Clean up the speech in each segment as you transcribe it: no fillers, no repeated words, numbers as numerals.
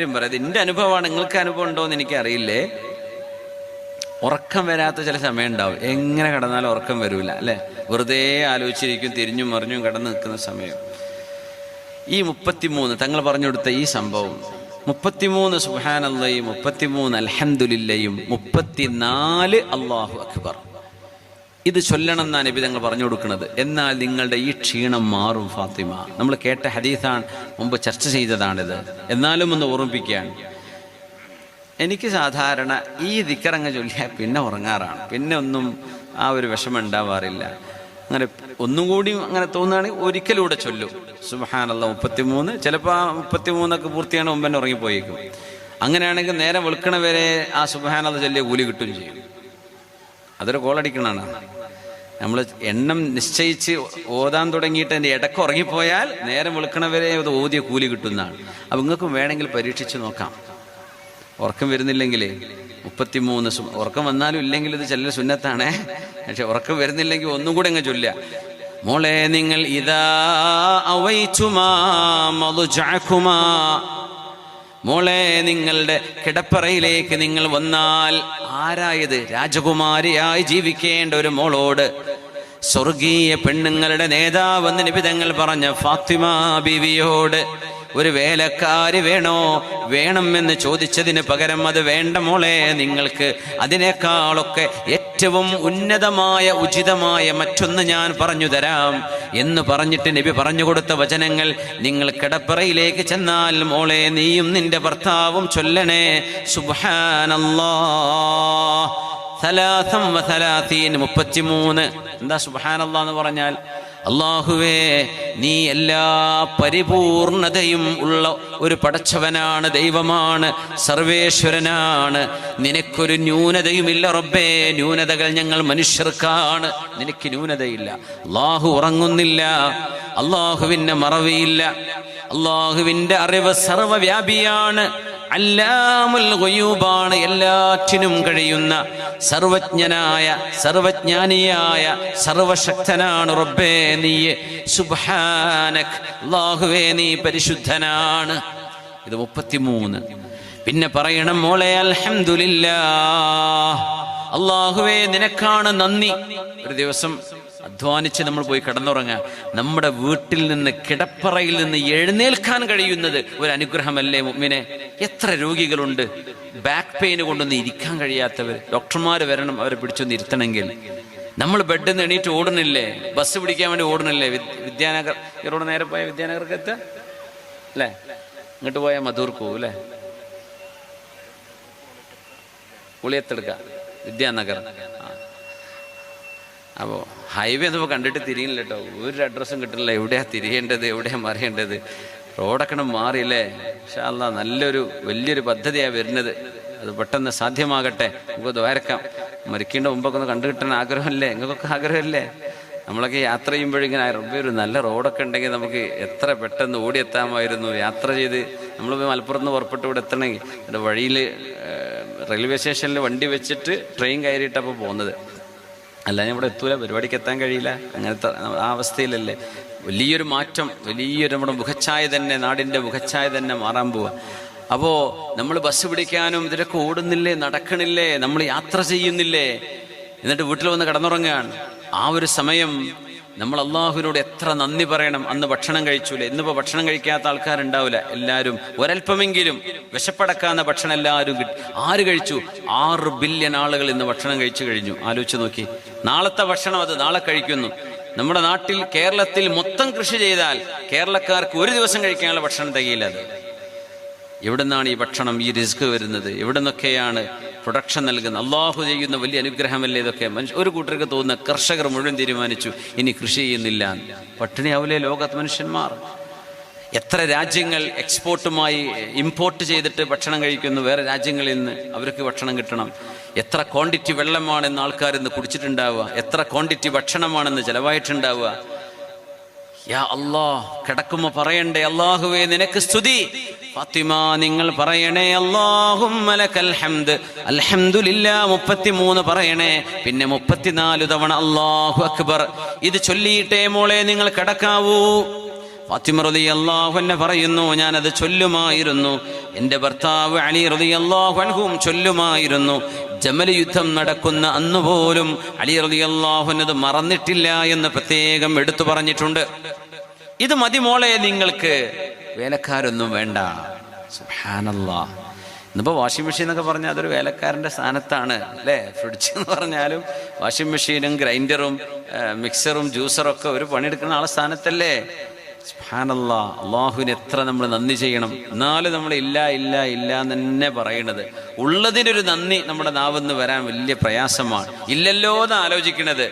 പറയാം, എൻ്റെ അനുഭവമാണ്. നിങ്ങൾക്ക് അനുഭവം ഉണ്ടോ എന്ന് എനിക്കറിയില്ലേ. ഉറക്കം വരാത്ത ചില സമയം ഉണ്ടാവും. എങ്ങനെ കിടന്നാലും ഉറക്കം വരൂല അല്ലേ. വെറുതെ ആലോചിച്ചിരിക്കും, തിരിഞ്ഞും മറിഞ്ഞും കിടന്ന് നിൽക്കുന്ന സമയം. ഈ 33 തങ്ങൾ പറഞ്ഞു കൊടുത്ത ഈ സംഭവം, 33 സുബ്ഹാനല്ലാഹയും 33 അൽഹംദുലില്ലയും 34 അല്ലാഹു അക്ബർ, ഇത് ചൊല്ലണം എന്നാണ് നബി തങ്ങൾ പറഞ്ഞു കൊടുക്കുന്നത്. എന്നാൽ നിങ്ങളുടെ ഈ ക്ഷീണം മാറും ഫാത്തിമ. നമ്മൾ കേട്ട ഹദീസാണ്, മുമ്പ് ചർച്ച ചെയ്തതാണിത്. എന്നാലും ഒന്ന് ഓർമ്മിപ്പിക്കുകയാണ്. എനിക്ക് സാധാരണ ഈ ദിക്റങ്ങ് ചൊല്ലിയാൽ പിന്നെ ഉറങ്ങാറാണ്. പിന്നെ ഒന്നും ആ ഒരു വിഷമം ഉണ്ടാവാറില്ല. അങ്ങനെ ഒന്നും കൂടി അങ്ങനെ തോന്നുകയാണെങ്കിൽ ഒരിക്കലൂടെ ചൊല്ലും സുബ്ഹാനല്ലാഹ് 33. ചിലപ്പോൾ ആ 33 പൂർത്തിയാണ് മുമ്പ് തന്നെ ഉറങ്ങിപ്പോയേക്കും. അങ്ങനെയാണെങ്കിൽ നേരെ വെളുക്കണ വരെ ആ സുബ്ഹാനല്ലാഹ് ചൊല്ലിയ കൂലി കിട്ടുകയും ചെയ്യും. അതൊരു കോളടിക്കണാണ്. നമ്മൾ എണ്ണം നിശ്ചയിച്ച് ഓതാൻ തുടങ്ങിയിട്ട് എൻ്റെ ഇടയ്ക്ക് ഉറങ്ങിപ്പോയാൽ നേരം വെളുക്കണവരെ അത് ഓതിയ കൂലി കിട്ടുന്നതാണ്. അപ്പം നിങ്ങൾക്കും വേണമെങ്കിൽ പരീക്ഷിച്ച് നോക്കാം. ഉറക്കം വരുന്നില്ലെങ്കിൽ 33 ഉറക്കം വന്നാലും ഇല്ലെങ്കിൽ ഇത് ചെല്ലൽ സുന്നത്താണേ. പക്ഷെ ഉറക്കം വരുന്നില്ലെങ്കിൽ ഒന്നും കൂടെ അങ്ങ് ചൊല്ലുക. മോളെ നിങ്ങൾ ഇദാ അവൈതുമാ മദ്ജഅകുമാ, മോളെ നിങ്ങളുടെ കിടപ്പറയിലേക്ക് നിങ്ങൾ വന്നാൽ, ആരായത്? രാജകുമാരിയായി ജീവിക്കേണ്ട ഒരു മോളോട്, സ്വർഗീയ പെണ്ണുങ്ങളുടെ നേതാവെന്ന് നബി തങ്ങൾ പറഞ്ഞ ഫാത്തിമ ബീവിയോട് ഒരു വേലക്കാരി വേണോ? വേണമെന്ന് ചോദിച്ചതിന് പകരം അത് വേണ്ട മോളെ, നിങ്ങൾക്ക് അതിനേക്കാളൊക്കെ ഏറ്റവും ഉന്നതമായ ഉചിതമായ മറ്റൊന്ന് ഞാൻ പറഞ്ഞു തരാം എന്ന് പറഞ്ഞിട്ട് നബി പറഞ്ഞു കൊടുത്ത വചനങ്ങൾ, നിങ്ങൾ കിടപ്പറയിലേക്ക് ചെന്നാൽ മോളെ നീയും നിന്റെ ഭർത്താവും ചൊല്ലണേ സുബ്ഹാനല്ലാഹ് 33. എന്താ സുബ്ഹാനല്ലാഹ് എന്ന് പറഞ്ഞാൽ? അല്ലാഹുവേ, നീ എല്ലാ പരിപൂർണതയും ഉള്ള ഒരു പടച്ചവനാണ്, ദൈവമാണ്, സർവേശ്വരനാണ്. നിനക്കൊരു ന്യൂനതയുമില്ല റബ്ബേ. ന്യൂനതകൾ ഞങ്ങൾ മനുഷ്യർക്കാണ്, നിനക്ക് ന്യൂനതയില്ല. അല്ലാഹു ഉറങ്ങുന്നില്ല, അല്ലാഹുവിന്റെ മറവിയില്ല, അല്ലാഹുവിന്റെ അറിവ് സർവവ്യാപിയാണ്, അല്ലാമുൽ ഗുയൂബാണ്, എല്ലാറ്റിനും കഴിയുന്ന സർവജ്ഞനായ സർവജ്ഞാനിയായ സർവശക്തനാണ് റബ്ബേ നീ. സുബ്ഹാനക്, അല്ലാഹുവേ നീ പരിശുദ്ധനാണ്. ഇത് 33. പിന്നെ പറയണം മോളെ അൽഹംദുലില്ലാഹ്, അല്ലാഹുവേ നിനക്കാണ് നന്ദി. ഒരു ദിവസം അധ്വാനിച്ച് നമ്മൾ പോയി കിടന്നുറങ്ങാം. നമ്മുടെ വീട്ടിൽ നിന്ന്, കിടപ്പറയിൽ നിന്ന് എഴുന്നേൽക്കാൻ കഴിയുന്നത് ഒരു അനുഗ്രഹമല്ലേ മുഅ്മിനെ? എത്ര രോഗികളുണ്ട് ബാക്ക് പെയിന് കൊണ്ടൊന്ന് ഇരിക്കാൻ കഴിയാത്തവർ. ഡോക്ടർമാർ വരണം അവരെ പിടിച്ചൊന്ന് ഇരുത്തണമെങ്കിൽ. നമ്മൾ ബെഡിൽ നിന്ന് എണീറ്റ് ഓടണില്ലേ? ബസ് പിടിക്കാൻ വേണ്ടി ഓടണില്ലേ? വിദ്യാനഗർ, ഇവരോട് നേരെ പോയ വിദ്യാനഗർക്ക് എത്തുക അല്ലേ? ഇങ്ങോട്ട് പോയാൽ മധൂർക്ക് പോകും അല്ലേ? പുളിയത്തെടുക്ക വിദ്യാനഗർ. അപ്പോൾ ഹൈവേ ഒന്നും കണ്ടിട്ട് തിരിയില്ല കേട്ടോ. ഒരു അഡ്രസ്സും കിട്ടുന്നില്ല. എവിടെയാ തിരിയേണ്ടത്, എവിടെയാ മറിയേണ്ടത്? റോഡൊക്കെ മാറിയില്ലേ? ഇൻഷാ അല്ലാഹ് നല്ലൊരു വലിയൊരു പദ്ധതിയാണ് വരുന്നത്. അത് പെട്ടെന്ന് സാധ്യമാകട്ടെ. നമുക്ക് ദ്വാരക്കാം. മരിക്കേണ്ട മുമ്പൊക്കെ ഒന്ന് കണ്ടു കിട്ടാൻ ആഗ്രഹമല്ലേ? നിങ്ങൾക്കൊക്കെ ആഗ്രഹമല്ലേ? നമ്മളൊക്കെ യാത്ര ചെയ്യുമ്പോഴിങ്ങനെ റബ്ബേ ഒരു നല്ല റോഡൊക്കെ ഉണ്ടെങ്കിൽ നമുക്ക് എത്ര പെട്ടെന്ന് ഓടിയെത്താമായിരുന്നു. യാത്ര ചെയ്ത് നമ്മൾ മലപ്പുറത്ത് നിന്ന് പുറപ്പെട്ട് ഇവിടെ എത്തണമെങ്കിൽ എൻ്റെ വഴിയിൽ റെയിൽവേ സ്റ്റേഷനിൽ വണ്ടി വെച്ചിട്ട് ട്രെയിൻ കയറിയിട്ടപ്പോൾ പോകുന്നത്. അല്ല ഞാൻ ഇവിടെ എത്തൂല, പരിപാടിക്ക് എത്താൻ കഴിയില്ല. അങ്ങനത്തെ ആ അവസ്ഥയിലല്ലേ. വലിയൊരു മാറ്റം, വലിയൊരു നമ്മുടെ മുഖച്ഛായ തന്നെ, നാടിൻ്റെ മുഖച്ഛായ തന്നെ മാറാൻ പോവുക. അപ്പോൾ നമ്മൾ ബസ് പിടിക്കാനും ഇതിലൊക്കെ ഓടുന്നില്ലേ, നടക്കണില്ലേ, നമ്മൾ യാത്ര ചെയ്യുന്നില്ലേ, എന്നിട്ട് വീട്ടിൽ വന്ന് കിടന്നുറങ്ങുകയാണ്. ആ ഒരു സമയം നമ്മൾ അള്ളാഹുവിനോട് എത്ര നന്ദി പറയണം. അന്ന് ഭക്ഷണം കഴിച്ചൂലേ? ഇന്നിപ്പോൾ ഭക്ഷണം കഴിക്കാത്ത ആൾക്കാരുണ്ടാവില്ല. എല്ലാവരും ഒരൽപ്പമെങ്കിലും വിശപ്പടക്കാവുന്ന ഭക്ഷണം എല്ലാവരും കിട്ടി. ആര് കഴിച്ചു? 6 ബില്യൺ ആളുകൾ ഇന്ന് ഭക്ഷണം കഴിച്ചു കഴിഞ്ഞു. ആലോചിച്ച് നോക്കി. നാളത്തെ ഭക്ഷണം അത് നാളെ കഴിക്കുന്നു. നമ്മുടെ നാട്ടിൽ, കേരളത്തിൽ മൊത്തം കൃഷി ചെയ്താൽ കേരളക്കാർക്ക് ഒരു ദിവസം കഴിക്കാനുള്ള ഭക്ഷണം തികയില്ല. അത് എവിടെ നിന്നാണ് ഈ ഭക്ഷണം, ഈ റിസ്ക് വരുന്നത്? എവിടെ നിന്നൊക്കെയാണ് പ്രൊഡക്ഷൻ നൽകുന്നത്? അള്ളാഹു ചെയ്യുന്ന വലിയ അനുഗ്രഹമല്ലേ ഇതൊക്കെ? ഒരു കൂട്ടർക്ക് തോന്നുന്ന കർഷകർ മുഴുവൻ തീരുമാനിച്ചു ഇനി കൃഷി ചെയ്യുന്നില്ല. പട്ടിണിയാവില്ലേ ലോകത്ത് മനുഷ്യന്മാർ? എത്ര രാജ്യങ്ങൾ എക്സ്പോർട്ടുമായി ഇമ്പോർട്ട് ചെയ്തിട്ട് ഭക്ഷണം കഴിക്കുന്നു വേറെ രാജ്യങ്ങളിൽ നിന്ന്. അവർക്ക് ഭക്ഷണം കിട്ടണം. എത്ര ക്വാണ്ടിറ്റി വെള്ളമാണെന്ന് ആൾക്കാർ ഇന്ന് കുടിച്ചിട്ടുണ്ടാവുക, എത്ര ക്വാണ്ടിറ്റി ഭക്ഷണമാണെന്ന് ചിലവായിട്ടുണ്ടാവുക. യാ അല്ലാഹ്, കിടക്കുമ്പോ പറയണ്ടേ അല്ലാഹുവേ നിനക്ക് സ്തുതി. ഫാത്തിമ നിങ്ങൾ പറയണേ അല്ലാഹുമ്മ ലക്കൽ ഹംദ് അൽഹംദുലില്ലാഹ് 33 പറയണേ. പിന്നെ 34 തവണ അല്ലാഹു അക്ബർ. ഇത് ചൊല്ലിയിട്ടേ മോളെ നിങ്ങൾ കിടക്കാവൂ. ഫാത്തിമ റളിയല്ലാഹു അൻഹ പറയുന്നു, ഞാനത് ചൊല്ലുമായിരുന്നു. എൻ്റെ ഭർത്താവ് അലി റളിയല്ലാഹു അൻഹുവും ചൊല്ലുമായിരുന്നു. ജമൽ യുദ്ധം നടക്കുന്ന അന്നുപോലും അലി റളിയല്ലാഹു അൻഹു മറന്നിട്ടില്ല എന്ന് പ്രത്യേകം എടുത്തു പറഞ്ഞിട്ടുണ്ട്. ഇത് മതി മോളെ, നിങ്ങൾക്ക് വേലക്കാരൊന്നും വേണ്ട. സുബ്ഹാനല്ലാഹ്. ഇന്നിപ്പോൾ വാഷിംഗ് മെഷീൻ എന്നൊക്കെ പറഞ്ഞാൽ അതൊരു വേലക്കാരൻ്റെ സ്ഥാനത്താണ് അല്ലേ? ഫ്രിഡ്ജ് എന്ന് പറഞ്ഞാലും വാഷിംഗ് മെഷീനും ഗ്രൈൻഡറും മിക്സറും ജ്യൂസറും ഒക്കെ ഒരു പണിയെടുക്കുന്ന ആളെ സ്ഥാനത്തല്ലേ? സുബ്ഹാനല്ലാഹ്. അള്ളാഹുവിന് എത്ര നമ്മൾ നന്ദി ചെയ്യണം. എന്നാലും നമ്മൾ ഇല്ല ഇല്ല ഇല്ല എന്ന് തന്നെ പറയണത്. ഉള്ളതിനൊരു നന്ദി നമ്മുടെ നാവിന്ന് വരാൻ വലിയ പ്രയാസമാണ്. ഇല്ലല്ലോ എന്ന് ആലോചിക്കണത്.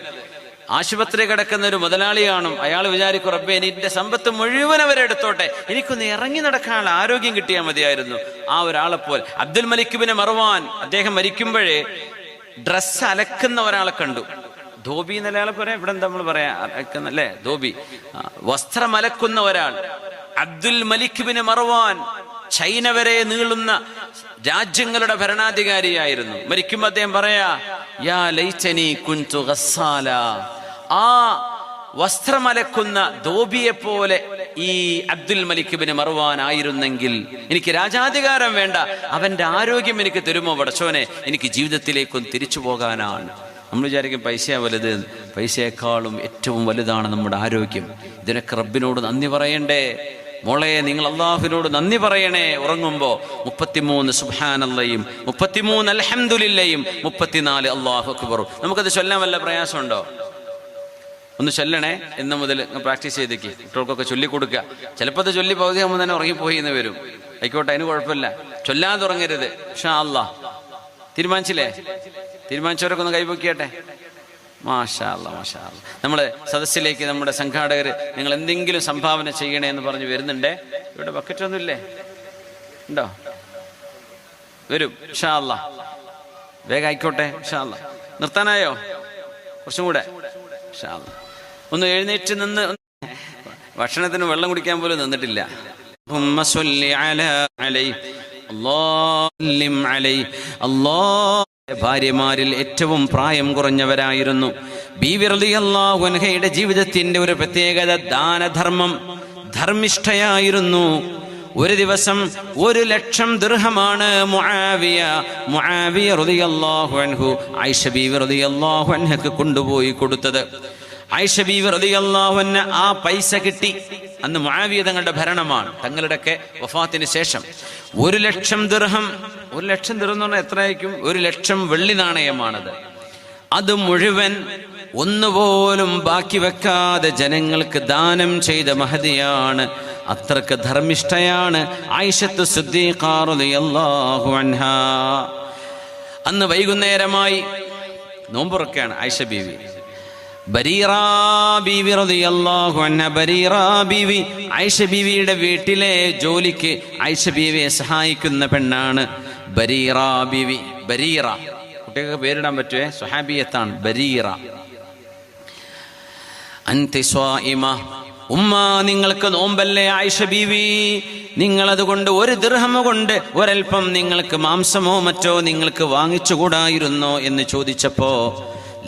ആശുപത്രി കിടക്കുന്ന ഒരു മുതലാളി കാണും, അയാൾ വിചാരിക്കും, റബ്ബേ എന്റെ സമ്പത്ത് മുഴുവൻ അവരെടുത്തോട്ടെ, എനിക്കൊന്ന് ഇറങ്ങി നടക്കാനുള്ള ആരോഗ്യം കിട്ടിയാൽ മതിയായിരുന്നു. ആ ഒരാളെപ്പോലെ അബ്ദുൽ മലിക് ബിൻ മർവാൻ, അദ്ദേഹം മരിക്കുമ്പോഴേ ഡ്രസ്സ് അലക്കുന്ന ഒരാളെ കണ്ടു. ധോബി എന്നയാളെ പറയാം, ഇവിടെ എന്താ നമ്മൾ പറയാ, അലക്കുന്നല്ലേ ധോബി, വസ്ത്രം അലക്കുന്ന ഒരാൾ. അബ്ദുൽ മലിക് ബിൻ മർവാൻ ചൈന വരെ നീളുന്ന രാജ്യങ്ങളുടെ ഭരണാധികാരിയായിരുന്നു. മരിക്കുമ്പോ അദ്ദേഹം പറയാ, യാ ലൈതനി കുൻതു ഗസ്സാല. ആ വസ്ത്രമലക്കുന്ന ധോബിയെ പോലെ ഈ അബ്ദുൽ മലിക് ബിൻ മർവാൻ ആയിരുന്നെങ്കിൽ, എനിക്ക് രാജാധികാരം വേണ്ട, അവന്റെ ആരോഗ്യം എനിക്ക് തരുമോ പടച്ചോനെ, എനിക്ക് ജീവിതത്തിലേക്കൊന്ന് തിരിച്ചു പോകാനാണ്. നമ്മൾ വിചാരിക്കും പൈസ വലുത്, പൈസയെക്കാളും ഏറ്റവും വലുതാണ് നമ്മുടെ ആരോഗ്യം. ഇതിനൊക്കെ റബ്ബിനോട് നന്ദി പറയണ്ടേ? മോളെ, നിങ്ങൾ അള്ളാഹുവിനോട് നന്ദി പറയണേ. ഉറങ്ങുമ്പോ 33 സുബ്ഹാനല്ലയും 33 അൽഹംദുലില്ലയും 34 അല്ലാഹു അക്ബറും. നമുക്കത് ചൊല്ലാൻ വല്ല പ്രയാസമുണ്ടോ? ഒന്ന് ചൊല്ലണേ. ഇന്ന് മുതൽ പ്രാക്ടീസ് ചെയ്തേക്ക്. കുട്ടികൾക്കൊക്കെ ചൊല്ലിക്കൊടുക്കുക. ചിലപ്പോൾ അത് ചൊല്ലി പകുതിയാകുമ്പോൾ തന്നെ ഉറങ്ങിപ്പോയി എന്ന് വരും. ആയിക്കോട്ടെ, അതിന് കുഴപ്പമില്ല. ചൊല്ലാതെ ഉറങ്ങരുത്. ഇൻഷാ അല്ലാഹ്. തീരുമാനിച്ചില്ലേ? തീരുമാനിച്ചവരൊക്കെ ഒന്ന് കൈപൊക്കിയട്ടെ. മാഷാ അല്ലാ, മാഷാ അല്ലാ. നമ്മുടെ സദസ്സിലേക്ക് നമ്മുടെ സംഘാടകർ നിങ്ങൾ എന്തെങ്കിലും സംഭാവന ചെയ്യണേ എന്ന് പറഞ്ഞ് വരുന്നുണ്ടേ. ഇവിടെ ബക്കറ്റൊന്നും ഇല്ലേ? ഉണ്ടോ? വരും ഇൻഷാ അല്ലാ. വേഗം ആയിക്കോട്ടെ ഇൻഷാ അല്ലാ. നിർത്താനായോ? കുറച്ചും കൂടെ ഇൻഷാ അല്ലാ. ഒന്ന് എഴുന്നേറ്റ് നിന്ന്, ഭക്ഷണത്തിന് വെള്ളം കുടിക്കാൻ പോലും നിന്നിട്ടില്ല. ഭാര്യമാരിൽ ഏറ്റവും പ്രായം കുറഞ്ഞവരായിരുന്നു ബീവി റളിയല്ലാഹു അൻഹയുടെ ജീവിതത്തിന്റെ ഒരു പ്രത്യേകത ദാനധർമ്മം, ധർമ്മിഷ്ഠയായിരുന്നു. ഒരു ദിവസം 1,00,000 ദിർഹമാണ് മുആവിയ റളിയല്ലാഹു അൻഹു ആയിഷ ബീവി റളിയല്ലാഹു അൻഹക്ക് കൊണ്ടുപോയി കൊടുത്തത്. ആയിഷ ബീവി റളിയല്ലാഹു അൻഹ ആ പൈസ കിട്ടി. അന്ന് മുആവിയ തങ്ങളുടെ ഭരണമാണ്, തങ്ങളുടെയൊക്കെ വഫാത്തിന് ശേഷം. 1,00,000 ദിർഹം. 1,00,000 ദിർഹം എന്ന് പറഞ്ഞാൽ എത്രയായിരിക്കും? 1,00,000 വെള്ളി നാണയമാണത്. അത് മുഴുവൻ ഒന്നുപോലും ബാക്കി വെക്കാതെ ജനങ്ങൾക്ക് ദാനം ചെയ്ത മഹദിയാണ്. അത്രക്ക് ധർമ്മിഷ്ഠയാണ് ആയിഷത്തു സിദ്ദീഖ റളിയല്ലാഹു അൻഹാ. അന്ന് വൈകുന്നേരമായി, നോമ്പുറക്കാണ് ആയിഷ ബീവി. ബരീറ ബീവി റളിയല്ലാഹു അൻഹ, ബരീറ ബീവി ആയിഷ ബീവിയുടെ വീട്ടിലെ ജോലിക്ക് ആയിഷ ബീവിയെ സഹായിക്കുന്ന പെണ്ണാണ് ബരീറ ബീവി. ബരീറ കുട്ടികൾക്ക് പേരിടാൻ പറ്റുമേ, സ്വഹാബിയത്താണ് ബരീറ. അൻതി സ്വായിമ, ഉമ്മ നിങ്ങൾക്ക് നോമ്പല്ലേ ആയിഷ ബീവി, നിങ്ങളതുകൊണ്ട് 1 ദിർഹം കൊണ്ട് ഒരൽപ്പം നിങ്ങൾക്ക് മാംസമോ മറ്റോ നിങ്ങൾക്ക് വാങ്ങിച്ചുകൂടായിരുന്നോ എന്ന് ചോദിച്ചപ്പോ,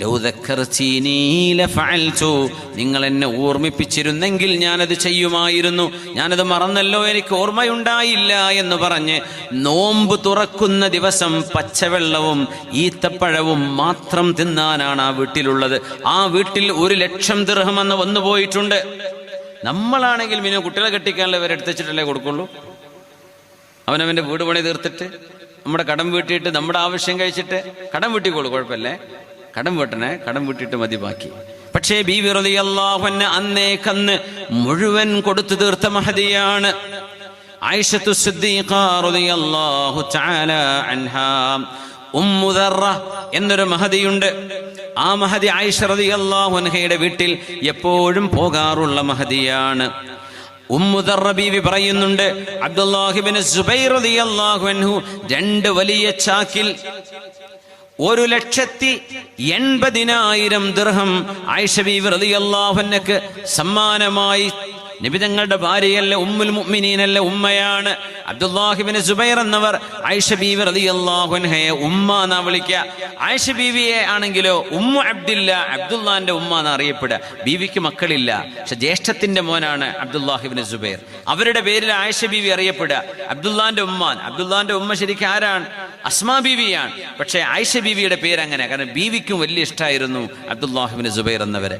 ലൗ ദക്കർതീനി ലഫഅൽതു, നിങ്ങൾ എന്നെ ഓർമ്മിപ്പിച്ചിരുന്നെങ്കിൽ ഞാനത് ചെയ്യുമായിരുന്നു, ഞാനത് മറന്നല്ലോ, എനിക്ക് ഓർമ്മയുണ്ടായില്ല എന്ന് പറഞ്ഞ് നോമ്പ് തുറക്കുന്ന ദിവസം പച്ചവെള്ളവും ഈത്തപ്പഴവും മാത്രം തിന്നാനാണ് ആ വീട്ടിലുള്ളത്. ആ വീട്ടിൽ 1,00,000 ദിർഹം എന്ന് വന്നു പോയിട്ടുണ്ട്. നമ്മളാണെങ്കിൽ മിനിമം കുട്ടികളെ കെട്ടിക്കാനുള്ള ഇവരെ എടുത്തുവെച്ചിട്ടല്ലേ കൊടുക്കുള്ളൂ. അവനവന്റെ വീട് പണി തീർത്തിട്ട് നമ്മുടെ കടം വീട്ടിയിട്ട് നമ്മുടെ ആവശ്യം കഴിച്ചിട്ട് കടം വീട്ടിക്കോളൂ, കുഴപ്പമില്ലേ, കടം വീട്ടണേ, കടം വീട്ടിട്ട് മതി ബാക്കി. പക്ഷേ ബീവി റളിയല്ലാഹു അൻഹ അന്നേക്കന്ന് മുഴുവൻ കൊടുത്തു തീർത്ത മഹദിയാണ് ആയിഷത്തു സിദ്ദീഖ റളിയല്ലാഹു തആല അൻഹാ. ഉമ്മു ദർറ എന്നൊരു മഹദിയുണ്ട്. ആ മഹദി ആയിഷ റളിയല്ലാഹു അൻഹയുടെ വീട്ടിൽ എപ്പോഴും പോകാറുള്ള മഹദിയാണ്. ഉമ്മു ദർറ ബീവി പറയുന്നുണ്ട്, അബ്ദുല്ലാഹി ഇബ്നു സുബൈർ റളിയല്ലാഹു അൻഹു 2 വലിയ ചാക്കിൽ 1,80,000 ദിർഹം ആയിഷ ബീവി റളിയല്ലാഹു അൻഹക്ക് സമ്മാനമായി നബി തങ്ങളുടെ ഭാര്യയല്ല, ഉമ്മുൽ മുഅ്മിനീനല്ല, ഉമ്മയാണ്. അബ്ദുല്ലാഹി ഇബ്നു സുബൈർ എന്നവർ ആയിഷ ബീവി റളിയല്ലാഹു അൻഹയെ ഉമ്മ എന്നാ വിളിക്കുക. ആയിഷ ബീവിയെ ആണെങ്കിലോ ഉമ്മു അബ്ദില്ല, അബ്ദുല്ലാന്റെ ഉമ്മ എന്ന് അറിയപ്പെടുക. ബീവിക്ക് മക്കളില്ല, പക്ഷെ ജ്യേഷ്ഠത്തിന്റെ മോനാണ് അബ്ദുല്ലാഹി ഇബ്നു സുബൈർ. അവരുടെ പേരിൽ ആയിഷ ബീവി അറിയപ്പെടുക. അബ്ദുല്ലാന്റെ ഉമ്മാൻ, അബ്ദുല്ലാന്റെ ഉമ്മ ശരിക്കും ആരാണ്? അസ്മാ ബീവിയാണ്. പക്ഷേ ആയിഷ ബീവിയുടെ പേര് അങ്ങനെ, കാരണം ബീവിക്കും വലിയ ഇഷ്ടമായിരുന്നു അബ്ദുല്ലാഹി ഇബ്നു സുബൈർ എന്നവരെ.